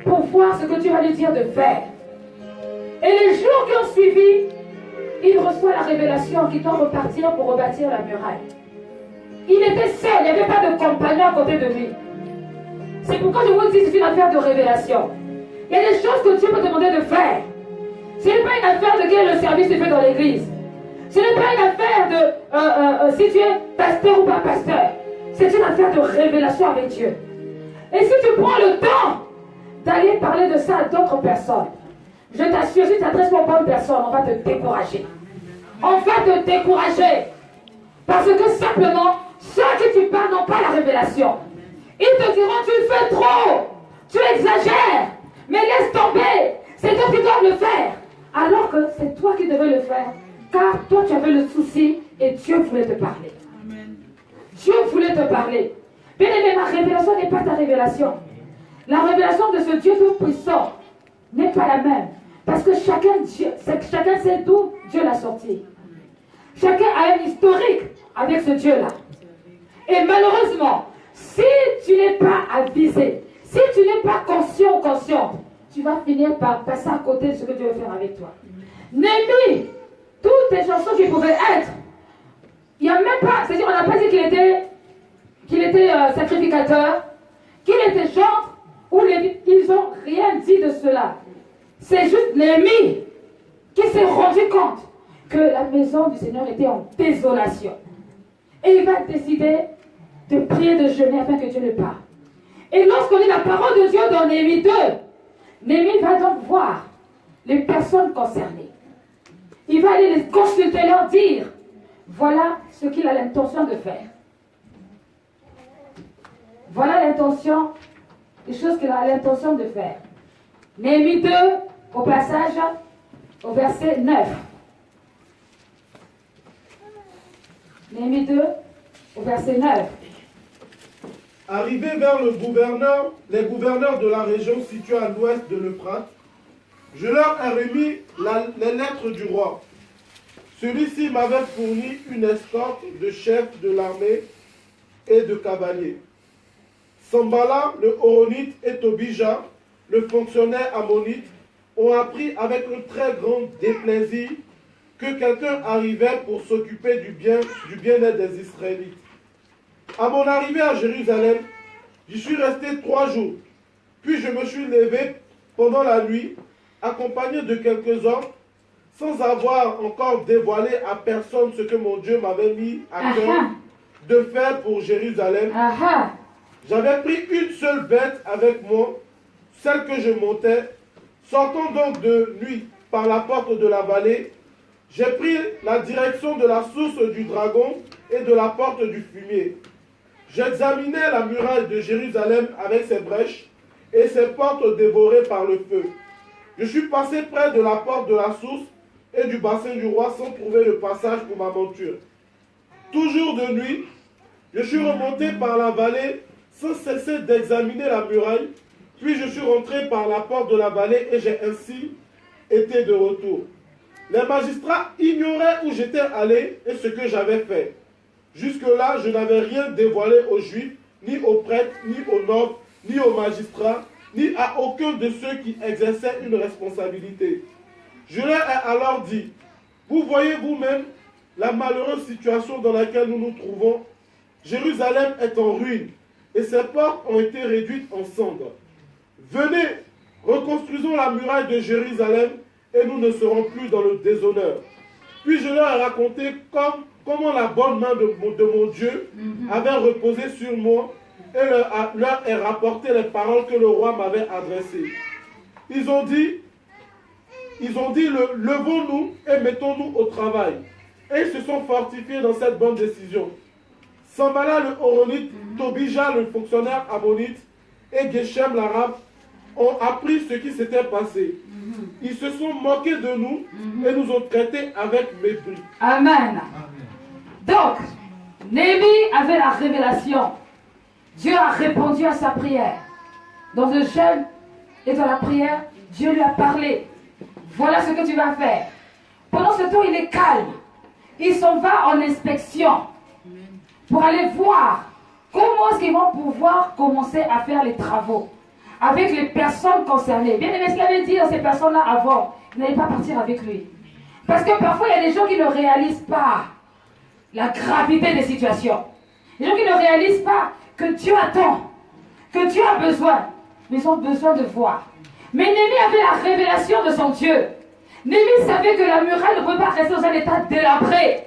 pour voir ce que Dieu va lui dire de faire. Et les jours qui ont suivi, il reçoit la révélation qu'il doit repartir pour rebâtir la muraille. Il était seul, il n'y avait pas de compagnon à côté de lui. C'est pourquoi je vous dis que c'est une affaire de révélation. Il y a des choses que Dieu peut demander de faire. Ce n'est pas une affaire de quel est le service que tu fais dans l'église. Ce n'est pas une affaire de si tu es pasteur ou pas pasteur. C'est une affaire de révélation avec Dieu. Et si tu prends le temps d'aller parler de ça à d'autres personnes, je t'assure, si tu t'adresses aux bonnes personnes, on va te décourager. On va te décourager. Parce que simplement, ceux qui tu parles n'ont pas la révélation. Ils te diront, tu le fais trop, tu exagères, mais laisse tomber, c'est toi qui dois le faire. Alors que c'est toi qui devais le faire, car toi tu avais le souci et Dieu voulait te parler. Amen. Dieu voulait te parler. Bien aimé, ma révélation n'est pas ta révélation. La révélation de ce Dieu tout-puissant n'est pas la même. Parce que chacun sait d'où Dieu l'a sorti. Chacun a un historique avec ce Dieu-là. Et malheureusement, si tu n'es pas avisé, si tu n'es pas conscient ou consciente, tu vas finir par passer à côté de ce que Dieu veut faire avec toi. Néhémie, toutes les chansons qu'il pouvait être, il n'y a même pas, c'est-à-dire on n'a pas dit qu'il était sacrificateur, qu'il était chantre, ou ils n'ont rien dit de cela. C'est juste Néhémie qui s'est rendu compte que la maison du Seigneur était en désolation. Et il va décider de prier, de jeûner afin que Dieu le parle. Et lorsqu'on lit la parole de Dieu dans Néhémie 2, Néhémie va donc voir les personnes concernées. Il va aller les consulter, leur dire, voilà ce qu'il a l'intention de faire. Voilà l'intention, les choses qu'il a l'intention de faire. Néhémie 2, au passage, au verset 9. Néhémie 2, au verset 9. Arrivé vers les gouverneurs de la région située à l'ouest de l'Euphrate, je leur ai remis les lettres du roi. Celui-ci m'avait fourni une escorte de chefs de l'armée et de cavaliers. Sambala, le Horonite, et Tobija, le fonctionnaire ammonite, ont appris avec un très grand déplaisir que quelqu'un arrivait pour s'occuper du bien-être des Israélites. À mon arrivée à Jérusalem, j'y suis resté 3 jours. Puis je me suis levé pendant la nuit, accompagné de quelques hommes, sans avoir encore dévoilé à personne ce que mon Dieu m'avait mis à cœur de faire pour Jérusalem. J'avais pris une seule bête avec moi, celle que je montais. Sortant donc de nuit par la porte de la vallée, j'ai pris la direction de la source du dragon et de la porte du fumier. J'examinais la muraille de Jérusalem avec ses brèches et ses portes dévorées par le feu. Je suis passé près de la porte de la source et du bassin du roi sans trouver le passage pour ma monture. Toujours de nuit, je suis remonté par la vallée sans cesser d'examiner la muraille, puis je suis rentré par la porte de la vallée et j'ai ainsi été de retour. Les magistrats ignoraient où j'étais allé et ce que j'avais fait. Jusque-là, je n'avais rien dévoilé aux Juifs, ni aux prêtres, ni aux nobles, ni aux magistrats, ni à aucun de ceux qui exerçaient une responsabilité. Je leur ai alors dit, vous voyez vous-même la malheureuse situation dans laquelle nous nous trouvons. Jérusalem est en ruine et ses portes ont été réduites en cendres. Venez, reconstruisons la muraille de Jérusalem et nous ne serons plus dans le déshonneur. Puis je leur ai raconté comment la bonne main de mon Dieu avait reposé sur moi et leur ai rapporté les paroles que le roi m'avait adressées. Ils ont dit, levons-nous et mettons-nous au travail. Et ils se sont fortifiés dans cette bonne décision. Sambala le Horonite, Tobija le fonctionnaire ammonite et Geshem l'arabe ont appris ce qui s'était passé. Ils se sont moqués de nous et nous ont traités avec mépris. Amen. Donc, Néhémie avait la révélation. Dieu a répondu à sa prière. Dans le jeûne et dans la prière, Dieu lui a parlé. Voilà ce que tu vas faire. Pendant ce temps, il est calme. Il s'en va en inspection pour aller voir comment est-ce qu'ils vont pouvoir commencer à faire les travaux avec les personnes concernées. Bien aimé, ce qu'il avait dit à ces personnes-là avant, ils n'allaient pas partir avec lui. Parce que parfois, il y a des gens qui ne réalisent pas la gravité des situations. Les gens qui ne réalisent pas que Dieu attend, que Dieu a besoin. Mais ils ont besoin de voir. Mais Néhémie avait la révélation de son Dieu. Néhémie savait que la muraille ne peut pas rester dans un état délabré.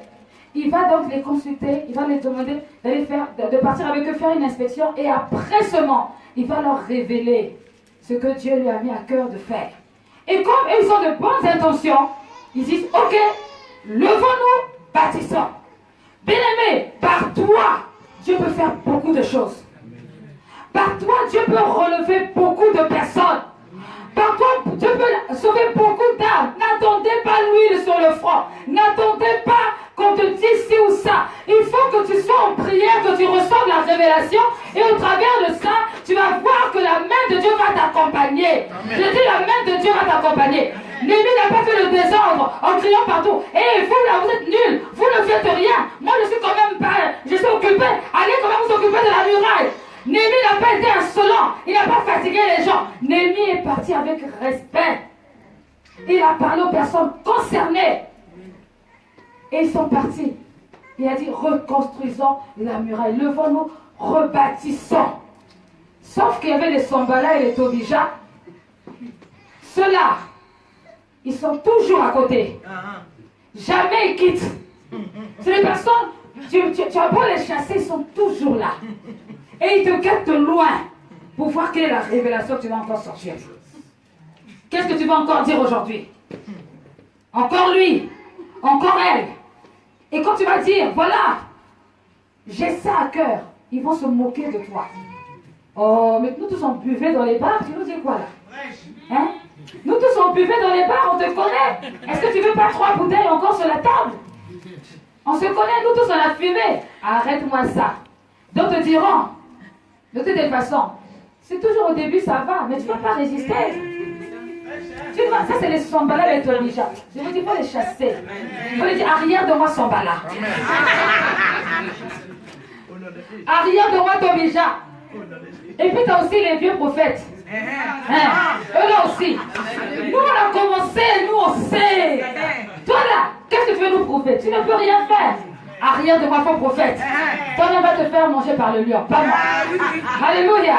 Il va donc les consulter, il va les demander de partir avec eux faire une inspection et après seulement, il va leur révéler ce que Dieu lui a mis à cœur de faire. Et comme ils ont de bonnes intentions, ils disent, ok, levons-nous, bâtissons. Bien-aimé, par toi, Dieu peut faire beaucoup de choses. Par toi, Dieu peut relever beaucoup de personnes. Par toi, Dieu peut sauver beaucoup d'âmes. N'attendez pas l'huile sur le front. N'attendez pas qu'on te dise ci ou ça. Il faut que tu sois en prière, que tu reçoives la révélation. Et au travers de ça, tu vas voir que la main de Dieu va t'accompagner. Je dis, la main de Dieu va t'accompagner. Néhémie n'a pas fait le désordre en criant partout. Et vous là, vous êtes nuls. Vous ne faites rien. Moi, je suis quand même pas... Je suis occupé. Allez quand même vous occuper de la muraille. Néhémie n'a pas été insolent. Il n'a pas fatigué les gens. Néhémie est parti avec respect. Il a parlé aux personnes concernées. Et ils sont partis. Il a dit, reconstruisons la muraille. Levons-nous, rebâtissons. Sauf qu'il y avait les Sambala et les Tobija. Ceux-là, ils sont toujours à côté. Jamais ils quittent. C'est les personnes, tu as beau les chasser, ils sont toujours là. Et ils te guettent de loin pour voir quelle est la révélation que tu vas encore sortir. Qu'est-ce que tu vas encore dire aujourd'hui? Encore lui, encore elle. Et quand tu vas dire, voilà, j'ai ça à cœur, ils vont se moquer de toi. Oh, mais nous tous on buvait dans les bars, tu nous dis quoi là? Hein? Nous tous on buvait dans les bars, on te connaît. Est-ce que tu veux pas 3 bouteilles encore sur la table? On se connaît, nous tous on a fumé. Arrête-moi ça. D'autres te diront, de toutes les façons, c'est toujours au début ça va, mais tu ne vas pas résister. Tu vois, ça c'est les Sambala et les Tobija. Je vous dis, il faut les chasser. Il faut les dire, arrière de moi Sambala. Arrière de moi Tobija. Et puis tu as aussi les vieux prophètes. Eux là aussi. Nous on a commencé, nous on sait. Toi là, qu'est-ce que tu veux nous prouver? Tu ne peux rien faire. Arrière de moi faux prophète. Toi-même va te faire manger par le lion, pas moi. Alléluia.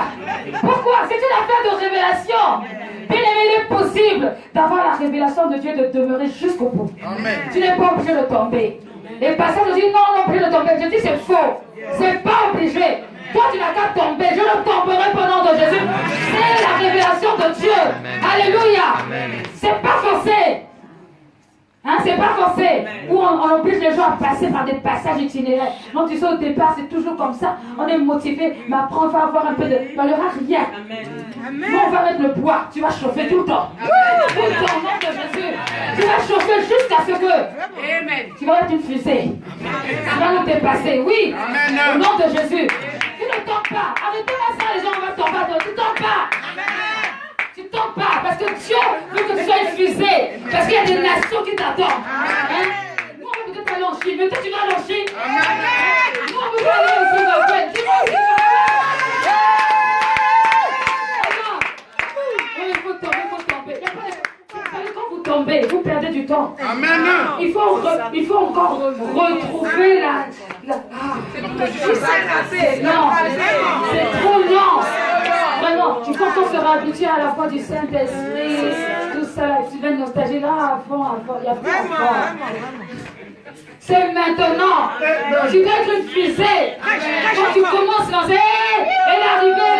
Pourquoi? C'est une affaire de révélation. Bien aimé, il est possible d'avoir la révélation de Dieu, de demeurer jusqu'au bout. Amen. Tu n'es pas obligé de tomber. Les pasteurs te disent non, non, obligé de tomber. Je dis c'est faux. C'est pas obligé. Toi, tu n'as qu'à tomber. Je ne tomberai pas au nom de Jésus. C'est la révélation de Dieu. Alléluia. C'est pas forcé. Hein, c'est pas forcé. Où on oblige les gens à passer par des passages itinéraires. Donc tu sais, au départ, c'est toujours comme ça. On est motivé, mais après, on va avoir un peu de... Il n'y aura rien. Nous, on va mettre le bois. Tu vas chauffer tout le temps. Tout le temps, au nom de Jésus. Tu vas chauffer jusqu'à ce que... Tu vas être une fusée. Tu vas nous dépasser. Oui. Au nom de Jésus. Tu ne tombes pas. Arrêtez-moi ça, les gens vont tomber. Tu ne tombes pas. Tu ne tombes pas. Parce que Dieu veut que tu reçois une fusée. Parce qu'il y a des nations qui t'attendent. Hein? Nous, on va peut-être aller en Chine. Mais toi, tu vas aller en Chine. Nous, on peut aller au Zimbabwe. Tu vas au Zimbabwe. Il faut tomber, il faut tomber. Quand vous tombez, vous perdez du temps. Amen. Il faut encore retrouver la... Non, c'est trop lent. Vraiment, il faut encore se réhabituer à la foi du Saint-Esprit. Tout ça, là, tu viens de nostalgie là, avant, il y a plus avant. C'est maintenant. Tu dois être une fusée. Quand tu commences à lancer, elle est arrivée,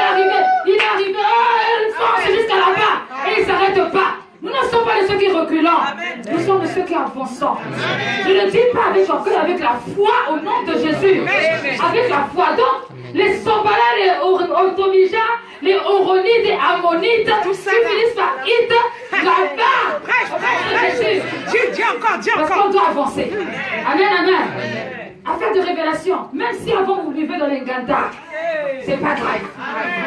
il est arrivé, elle fonce jusqu'à là-bas. Et il ne s'arrête pas. Nous ne sommes pas de ceux qui reculons. Nous sommes de ceux qui avançons. Je ne dis pas avec orgueil, avec la foi au nom de Jésus. Avec la foi. Donc, les Sombala, les Otomija, les Oronites, les Ammonites, qui finissent par Hit, là-bas. Jésus. Dis encore. Parce qu'on doit avancer. Amen, amen. Affaire de révélation. Même si avant vous vivez dans les Nganda, c'est pas grave.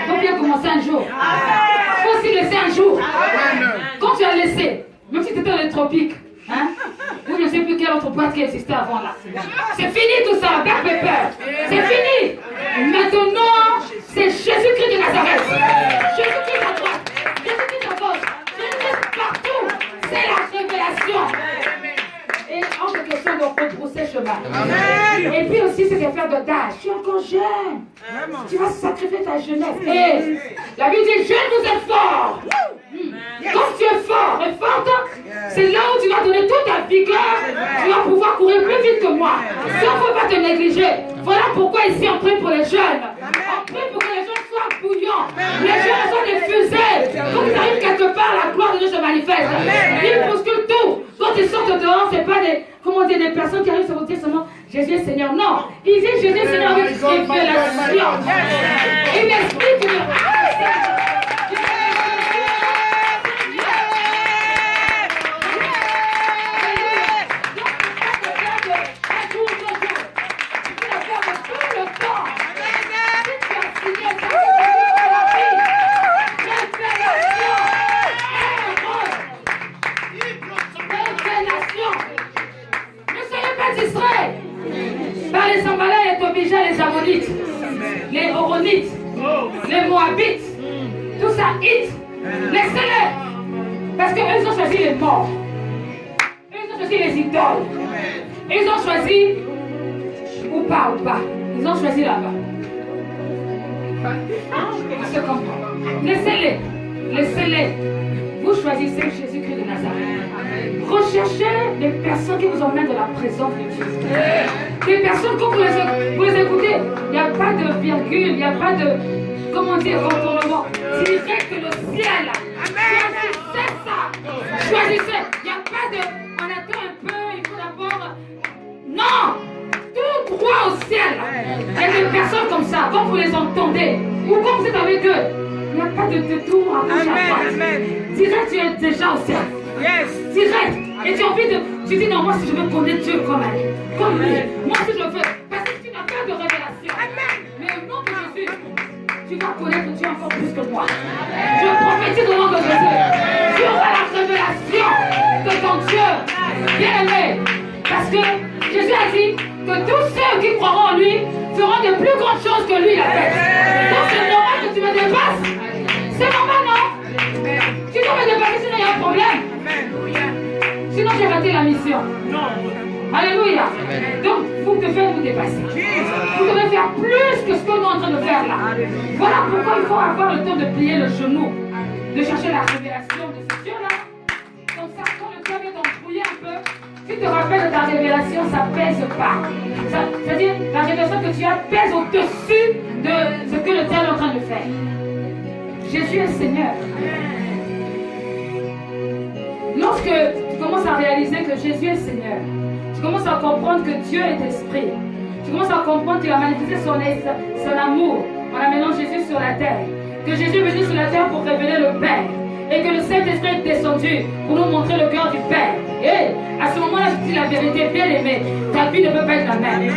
Il faut bien commencer un jour. Il faut aussi laisser un jour. Quand tu as laissé, même si tu étais dans les tropiques, hein, ou je ne sais plus quelle autre boîte qui existait avant là. C'est fini tout ça, Black Pepper. C'est fini. Maintenant, c'est Jésus-Christ de Nazareth. Jésus-Christ à droite. Jésus-Christ à gauche. Jésus-Christ partout. C'est la révélation. Et en question de rebrousser chemin. Amen. Et puis aussi, c'est d'affaire de d'âge. Tu es encore jeune. Tu vas sacrifier ta jeunesse. Et la Bible dit, jeune, vous êtes fort. Quand tu es fort et forte, c'est là où tu vas donner toute ta vigueur. Tu vas pouvoir courir plus vite que moi. Si on ne peut pas te négliger. Voilà pourquoi ici on prie pour les jeunes. On prie pour que les jeunes soient bouillants. Les jeunes sont des fusées. Quand ils arrivent quelque part, la gloire de Dieu se manifeste. Ils bousculent tout. Quand ils sortent dehors, c'est pas des, comment dire, des personnes qui arrivent sur vous dire seulement Jésus est Seigneur. Non, ils disent Jésus est Seigneur avec révélation. Il explique que par les Sambalais, les Tobija, les Ammonites, les Oronites, les Moabites, tout ça, Hit, laissez-les. Parce qu'eux ont choisi les morts. Ils ont choisi les idoles. Ils ont choisi, ou pas. Ils ont choisi là-bas. Se comprend. Laissez-les. Vous choisissez Jésus-Christ de Nazareth. Recherchez des personnes qui vous emmènent dans la présence de Dieu. Des personnes, quand vous les écoutez, il n'y a pas de virgule, il n'y a pas de, comment dire, contournement. Direct le ciel. Choisissez ça. Choisissez. Il n'y a pas de, on attend un peu, il faut d'abord. Non. Tout droit au ciel. Il y a des personnes comme ça, quand vous les entendez, ou quand vous êtes avec eux, il n'y a pas de détour à gauche à droite. Direct, tu es déjà au ciel. Yes. Direct. Et tu as envie de. Tu dis non, moi si je veux connaître Dieu comme elle. Comme lui. Moi si je veux. Parce que c'est une affaire de révélation. Amen. Mais au nom de Jésus, tu vas connaître Dieu encore plus que moi. Je prophétise au nom de Jésus. Tu auras la révélation de ton Dieu. Bien aimé. Parce que Jésus a dit que tous ceux qui croiront en lui feront de plus grandes choses que lui il a fait. Donc c'est normal que tu me dépasses. C'est normal, non? Tu dois me dépasser sinon il y a un problème. Sinon j'ai raté la mission. Alléluia. Donc vous devez vous dépasser. Vous devez faire plus que ce que nous sommes en train de faire là. Voilà pourquoi il faut avoir le temps de plier le genou, de chercher la révélation de ce Dieu-là. Comme ça, quand le cœur vient t'embrouiller un peu, tu te rappelles de ta révélation, ça pèse pas. C'est-à-dire, la révélation que tu as pèse au-dessus de ce que le diable est en train de faire. Jésus est Seigneur. Lorsque tu commences à réaliser que Jésus est Seigneur, tu commences à comprendre que Dieu est esprit. Tu commences à comprendre qu'il a manifesté son amour en amenant Jésus sur la terre. Que Jésus est venu sur la terre pour révéler le Père. Et que le Saint-Esprit est descendu pour nous montrer le cœur du Père. Et à ce moment-là, je dis la vérité, bien aimé, ta vie ne peut pas être la même.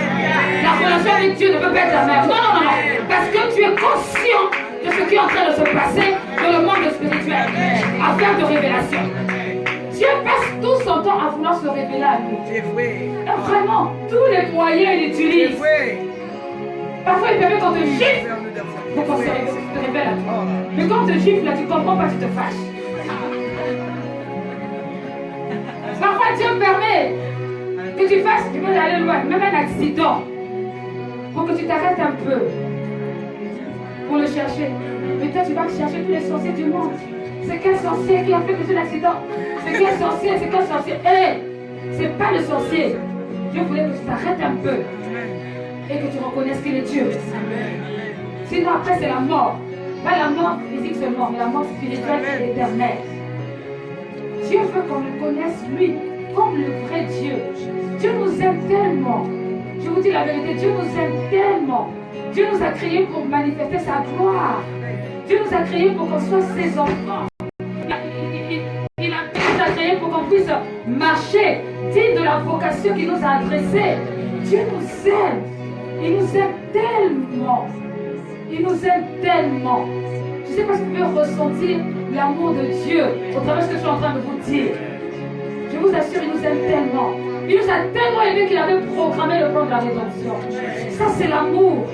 La relation avec Dieu ne peut pas être la même. Non. Parce que tu es conscient de ce qui est en train de se passer dans le monde spirituel. Affaire de révélation. vouloir se révéler à nous. C'est vrai. Et vraiment, tous les moyens, il C'est utilise. vrai. Parfois, il permet qu'on te gifle C'est pour qu'on se vrai. révèle à toi. Mais quand on te gifle, là, tu comprends pas, tu te fâches. Parfois, Dieu permet que tu fasses, tu peux aller loin, même un accident, pour que tu t'arrêtes un peu, pour le chercher. Mais toi, tu vas chercher tous les sorciers du monde. C'est quel sorcier qui a fait que j'ai l'accident? C'est quel sorcier? C'est quel sorcier? C'est pas le sorcier. Dieu voulait que tu t'arrêtes un peu et que tu reconnaisses qu'il est Dieu. Sinon, après, c'est la mort. Pas la mort physique seulement, mais la mort spirituelle et éternelle. Dieu veut qu'on le connaisse, lui, comme le vrai Dieu. Dieu nous aime tellement. Je vous dis la vérité, Dieu nous aime tellement. Dieu nous a créés pour manifester sa gloire. Dieu nous a créés pour qu'on soit ses enfants. Il nous a créés pour qu'on puisse marcher digne de la vocation qu'il nous a adressée. Dieu nous aime. Il nous aime tellement. Il nous aime tellement. Je ne sais pas si vous pouvez ressentir l'amour de Dieu au travers de ce que je suis en train de vous dire. Je vous assure, il nous aime tellement. Il nous a tellement aimé qu'il avait programmé le plan de la rédemption. Ça, c'est l'amour.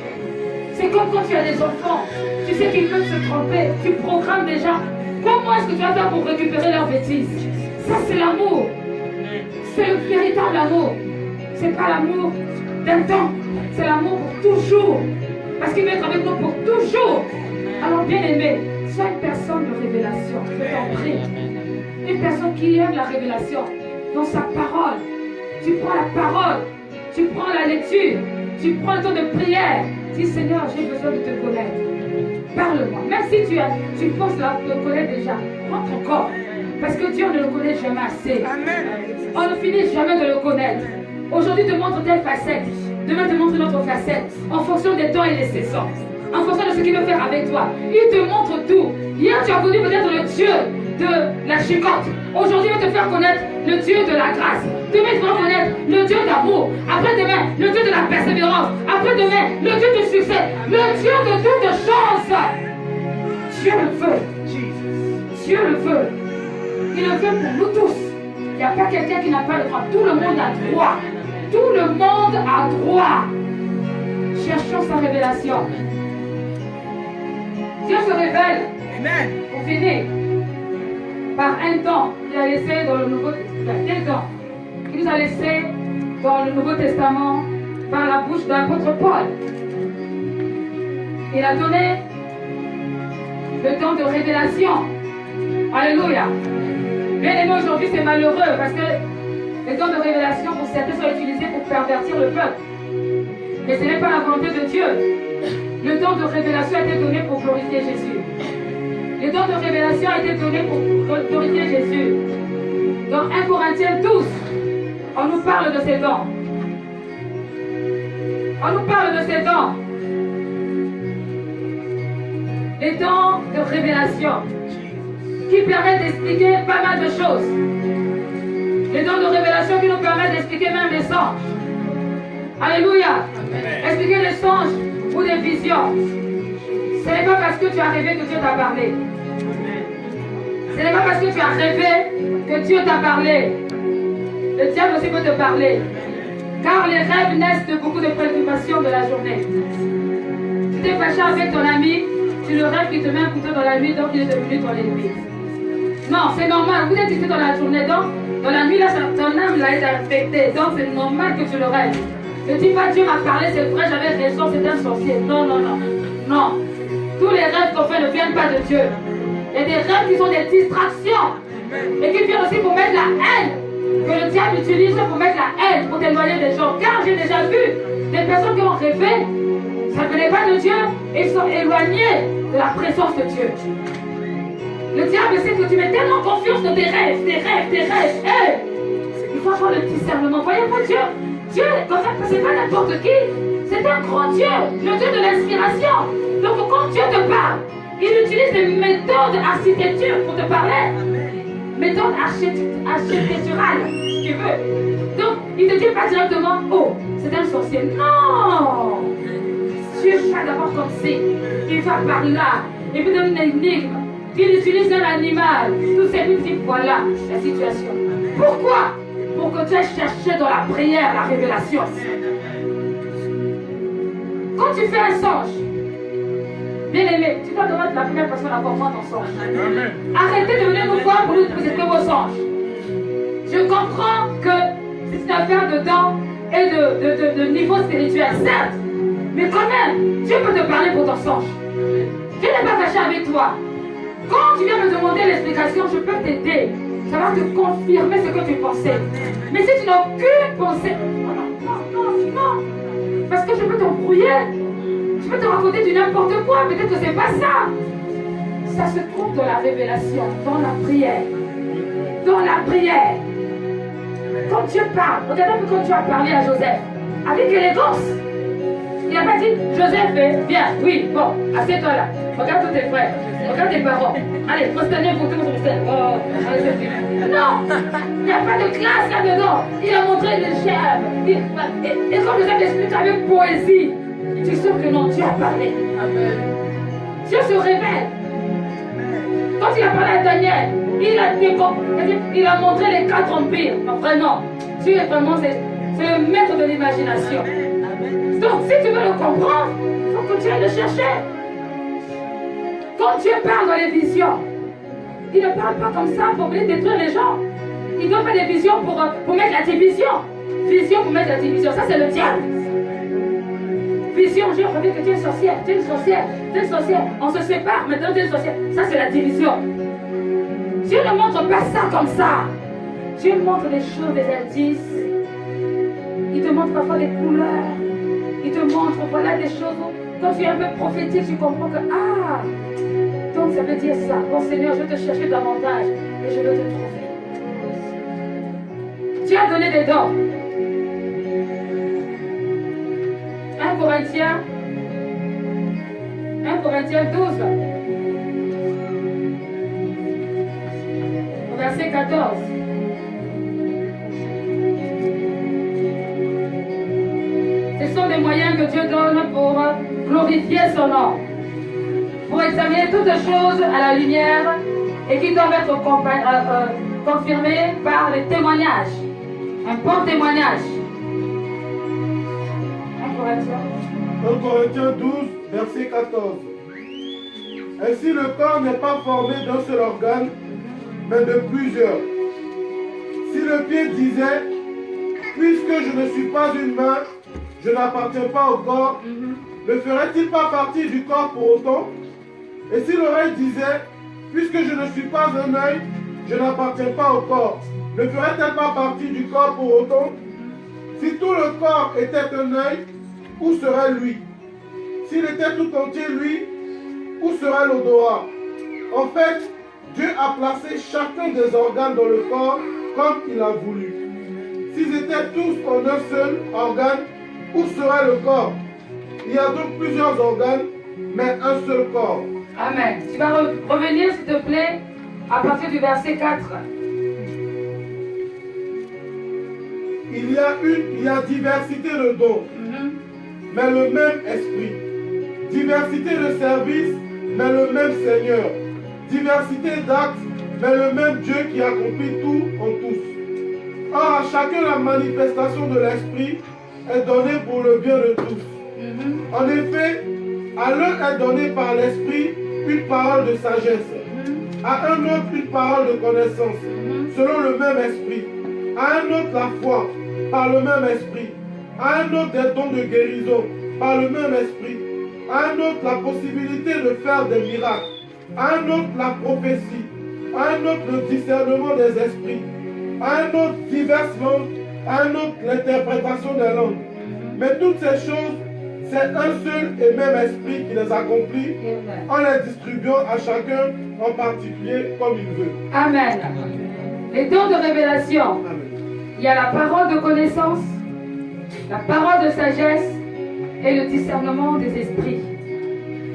C'est comme quand tu as des enfants. Tu sais qu'ils peuvent se tromper. Tu programmes déjà. Comment est-ce que tu vas faire pour récupérer leurs bêtises? Ça, c'est l'amour. C'est le véritable amour. C'est pas l'amour d'un temps. C'est l'amour pour toujours. Parce qu'il veut être avec nous pour toujours. Alors, bien aimé, sois une personne de révélation. Je t'en prie. Une personne qui aime la révélation. Dans sa parole. Tu prends la parole. Tu prends la lecture. Tu prends le temps de prière. Dis, Seigneur, j'ai besoin de te connaître. Parle-moi. Même si tu penses le connaître déjà, prends ton corps. Parce que Dieu ne le connaît jamais assez. On ne finit jamais de le connaître. Aujourd'hui, te montre telle facette. Demain, te montre une autre facette. En fonction des temps et des saisons. En fonction de ce qu'il veut faire avec toi. Il te montre tout. Hier, tu as connu peut-être le Dieu de la chicotte. Aujourd'hui, il va te faire connaître le Dieu de la grâce. Demain, tu vas connaître le Dieu d'amour. Après-demain, le Dieu de la persévérance. Après-demain, le Dieu du succès. Le Dieu de toutes choses. Dieu le veut. Dieu le veut. Il le veut pour nous tous. Il n'y a pas quelqu'un qui n'a pas le droit. Tout le monde a droit. Tout le monde a droit. Cherchons sa révélation. Dieu se révèle. Amen. Pour finir, par un don qu'il a laissé dans le Nouveau Testament. Quel don? Il nous a laissé dans le Nouveau Testament par la bouche de l'apôtre Paul. Il a donné le don de révélation. Alléluia. Bien aimé, aujourd'hui c'est malheureux parce que les dons de révélation pour certains sont utilisés pour pervertir le peuple. Mais ce n'est pas la volonté de Dieu. Le don de révélation a été donné pour glorifier Jésus. Le don de révélation a été donné pour glorifier Jésus. Dans 1 Corinthiens 12, on nous parle de ces dons. On nous parle de ces dons. Les dons de révélation qui permettent d'expliquer pas mal de choses. Les dons de révélation qui nous permettent d'expliquer même les songes. Alléluia. Expliquer les songes ou des visions. Ce n'est pas parce que tu as rêvé que Dieu t'a parlé. Ce n'est pas parce que tu as rêvé que Dieu t'a parlé. Le diable aussi peut te parler. Car les rêves naissent de beaucoup de préoccupations de la journée. Tu t'es fâché avec ton ami, tu le rêves qu'il te met un couteau dans la nuit, donc il est devenu ton ennemi. Non, c'est normal. Vous êtes ici dans la journée, donc dans la nuit, là, ton âme l'a été affectée. Donc c'est normal que tu le rêves. Ne dis pas Dieu m'a parlé, c'est vrai, j'avais raison, c'est un sorcier. Non, non, non. Non. Tous les rêves qu'on fait ne viennent pas de Dieu. Il y a des rêves qui sont des distractions. Et qui viennent aussi pour mettre la haine. Que le diable utilise pour mettre la haine, pour t'éloigner des gens. Car j'ai déjà vu des personnes qui ont rêvé, ça ne venait pas de Dieu, et ils sont éloignés de la présence de Dieu. Le diable sait que tu mets tellement confiance dans tes rêves. Hey, il faut avoir le discernement. Voyez-vous, Dieu, c'est pas n'importe qui. C'est un grand Dieu, le Dieu de l'inspiration. Donc quand Dieu te parle, il utilise des méthodes architecture pour te parler. Méthode architecturale, si tu veux. Donc, il ne te dit pas directement, oh, c'est un sorcier. Non! Dieu fait d'abord comme si. Il va par là. Il vous donne une énigme. Il utilise un animal. Tout ça, il dit, voilà la situation. Pourquoi? pour que tu ailles chercher dans la prière la révélation. Quand tu fais un songe, bien aimé, tu dois demander la première personne à comprendre ton songe. Amen. Arrêtez de venir nous voir pour nous présenter vos songes. Je comprends que c'est une affaire de temps et de niveau spirituel, certes, mais quand même, Dieu peut te parler pour ton songe. Dieu n'est pas fâché avec toi. Quand tu viens me demander l'explication, je peux t'aider. Ça va te confirmer ce que tu pensais. Mais si tu n'as aucune pensée, non. Parce que je peux t'embrouiller. Je peux te raconter du n'importe quoi. Peut-être que c'est pas ça. Ça se trouve dans la révélation, dans la prière. Dans la prière. Quand Dieu parle, regarde un peu quand tu as parlé à Joseph. Avec élégance. Il n'a pas dit, Joseph, viens, oui, bon, assieds-toi là. Regarde tous tes frères, regarde tes parents. Allez, prosternez-vous, tout le monde se non, il n'y a pas de classe là-dedans. Il a montré le chef. Et comme Joseph explique avec poésie, tu sens que non, Dieu a parlé. Dieu se révèle. Quand il a parlé à Daniel, il a montré les 4 empires. Non, vraiment, Dieu est vraiment, c'est le maître de l'imagination. Donc, si tu veux le comprendre, il faut que tu ailles le chercher. Quand Dieu parle dans les visions, il ne parle pas comme ça pour venir détruire les gens. Il donne pas des visions pour mettre la division. Vision pour mettre la division, ça c'est le diable. Vision, j'ai envie que tu es une sorcière, tu es une sorcière, tu es une sorcière. On se sépare, maintenant tu es une sorcière. Ça c'est la division. Dieu ne montre pas ça comme ça. Dieu montre des choses, des indices. Il te montre parfois des couleurs. Il te montre, voilà des choses. Quand tu es un peu prophétique, tu comprends que, donc ça veut dire ça. Bon Seigneur, je vais te chercher davantage et je vais te trouver. Tu as donné des dons. 1 Corinthiens 12. Verset 14. Ce sont des moyens que Dieu donne pour glorifier son nom, pour examiner toutes choses à la lumière et qui doivent être confirmées par les témoignages. Un bon témoignage. 1 Corinthiens 12, verset 14. Ainsi le corps n'est pas formé d'un seul organe, mais de plusieurs. Si le pied disait, puisque je ne suis pas une main, je n'appartiens pas au corps, ne ferait-il pas partie du corps pour autant? Et si l'oreille disait, puisque je ne suis pas un œil, je n'appartiens pas au corps, ne ferait-elle pas partie du corps pour autant? Si tout le corps était un œil, où serait lui? S'il était tout entier lui, où serait l'odorat? En fait, Dieu a placé chacun des organes dans le corps comme il a voulu. S'ils étaient tous en un seul organe, où serait le corps? Il y a donc plusieurs organes, mais un seul corps. Amen. Tu vas revenir, s'il te plaît, à partir du verset 4. Il y a diversité de dons, mais le même esprit. Diversité de services, mais le même Seigneur. Diversité d'actes, mais le même Dieu qui accomplit tout en tous. Or, à chacun la manifestation de l'esprit est donnée pour le bien de tous. En effet, à l'un est donnée par l'esprit une parole de sagesse, à un autre une parole de connaissance, selon le même esprit, à un autre la foi, par le même esprit, à un autre des dons de guérison, par le même esprit, à un autre la possibilité de faire des miracles, à un autre la prophétie, à un autre le discernement des esprits, à un autre diverses langues, à un autre l'interprétation des langues. Mais toutes ces choses, c'est un seul et même esprit qui les accomplit en les distribuant à chacun en particulier comme il veut. Amen. Les dons de révélation. Amen. Il y a la parole de connaissance, la parole de sagesse et le discernement des esprits.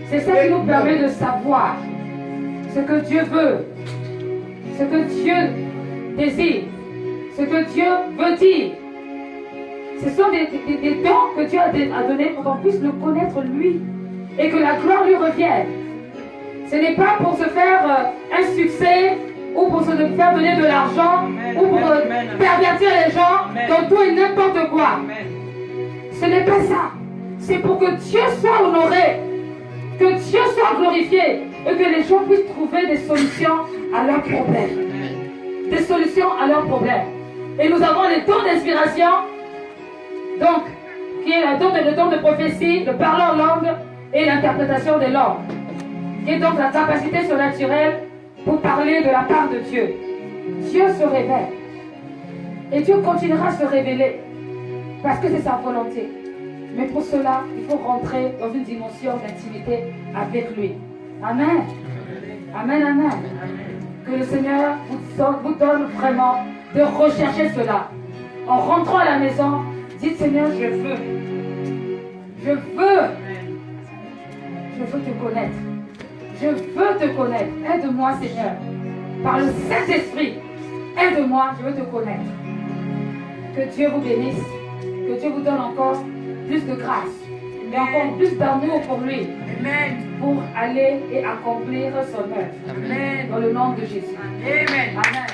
C'est ça qui nous permet de savoir ce que Dieu veut, ce que Dieu désire, ce que Dieu veut dire. Ce sont des dons que Dieu a donnés pour qu'on puisse le connaître lui et que la gloire lui revienne. Ce n'est pas pour se faire un succès ou pour se faire donner de l'argent, ou pour pervertir les gens dans tout et n'importe quoi. Ce n'est pas ça. C'est pour que Dieu soit honoré, que Dieu soit glorifié et que les gens puissent trouver des solutions à leurs problèmes. Des solutions à leurs problèmes. Et nous avons les dons d'inspiration, donc, qui est le don de prophétie, de parler en langue et l'interprétation des langues. Qui est donc la capacité surnaturelle pour parler de la part de Dieu. Dieu se révèle. Et Dieu continuera à se révéler. Parce que c'est sa volonté. Mais pour cela, il faut rentrer dans une dimension d'intimité avec lui. Amen. Amen, amen. Que le Seigneur vous donne vraiment de rechercher cela. En rentrant à la maison, dites Seigneur, je veux. Je veux te connaître. Je veux te connaître. Aide-moi, Seigneur. Par le Saint-Esprit, aide-moi, je veux te connaître. Que Dieu vous bénisse. Que Dieu vous donne encore plus de grâce. Et encore plus d'amour pour lui. Amen. Pour aller et accomplir son œuvre. Amen. Dans le nom de Jésus. Amen. Amen.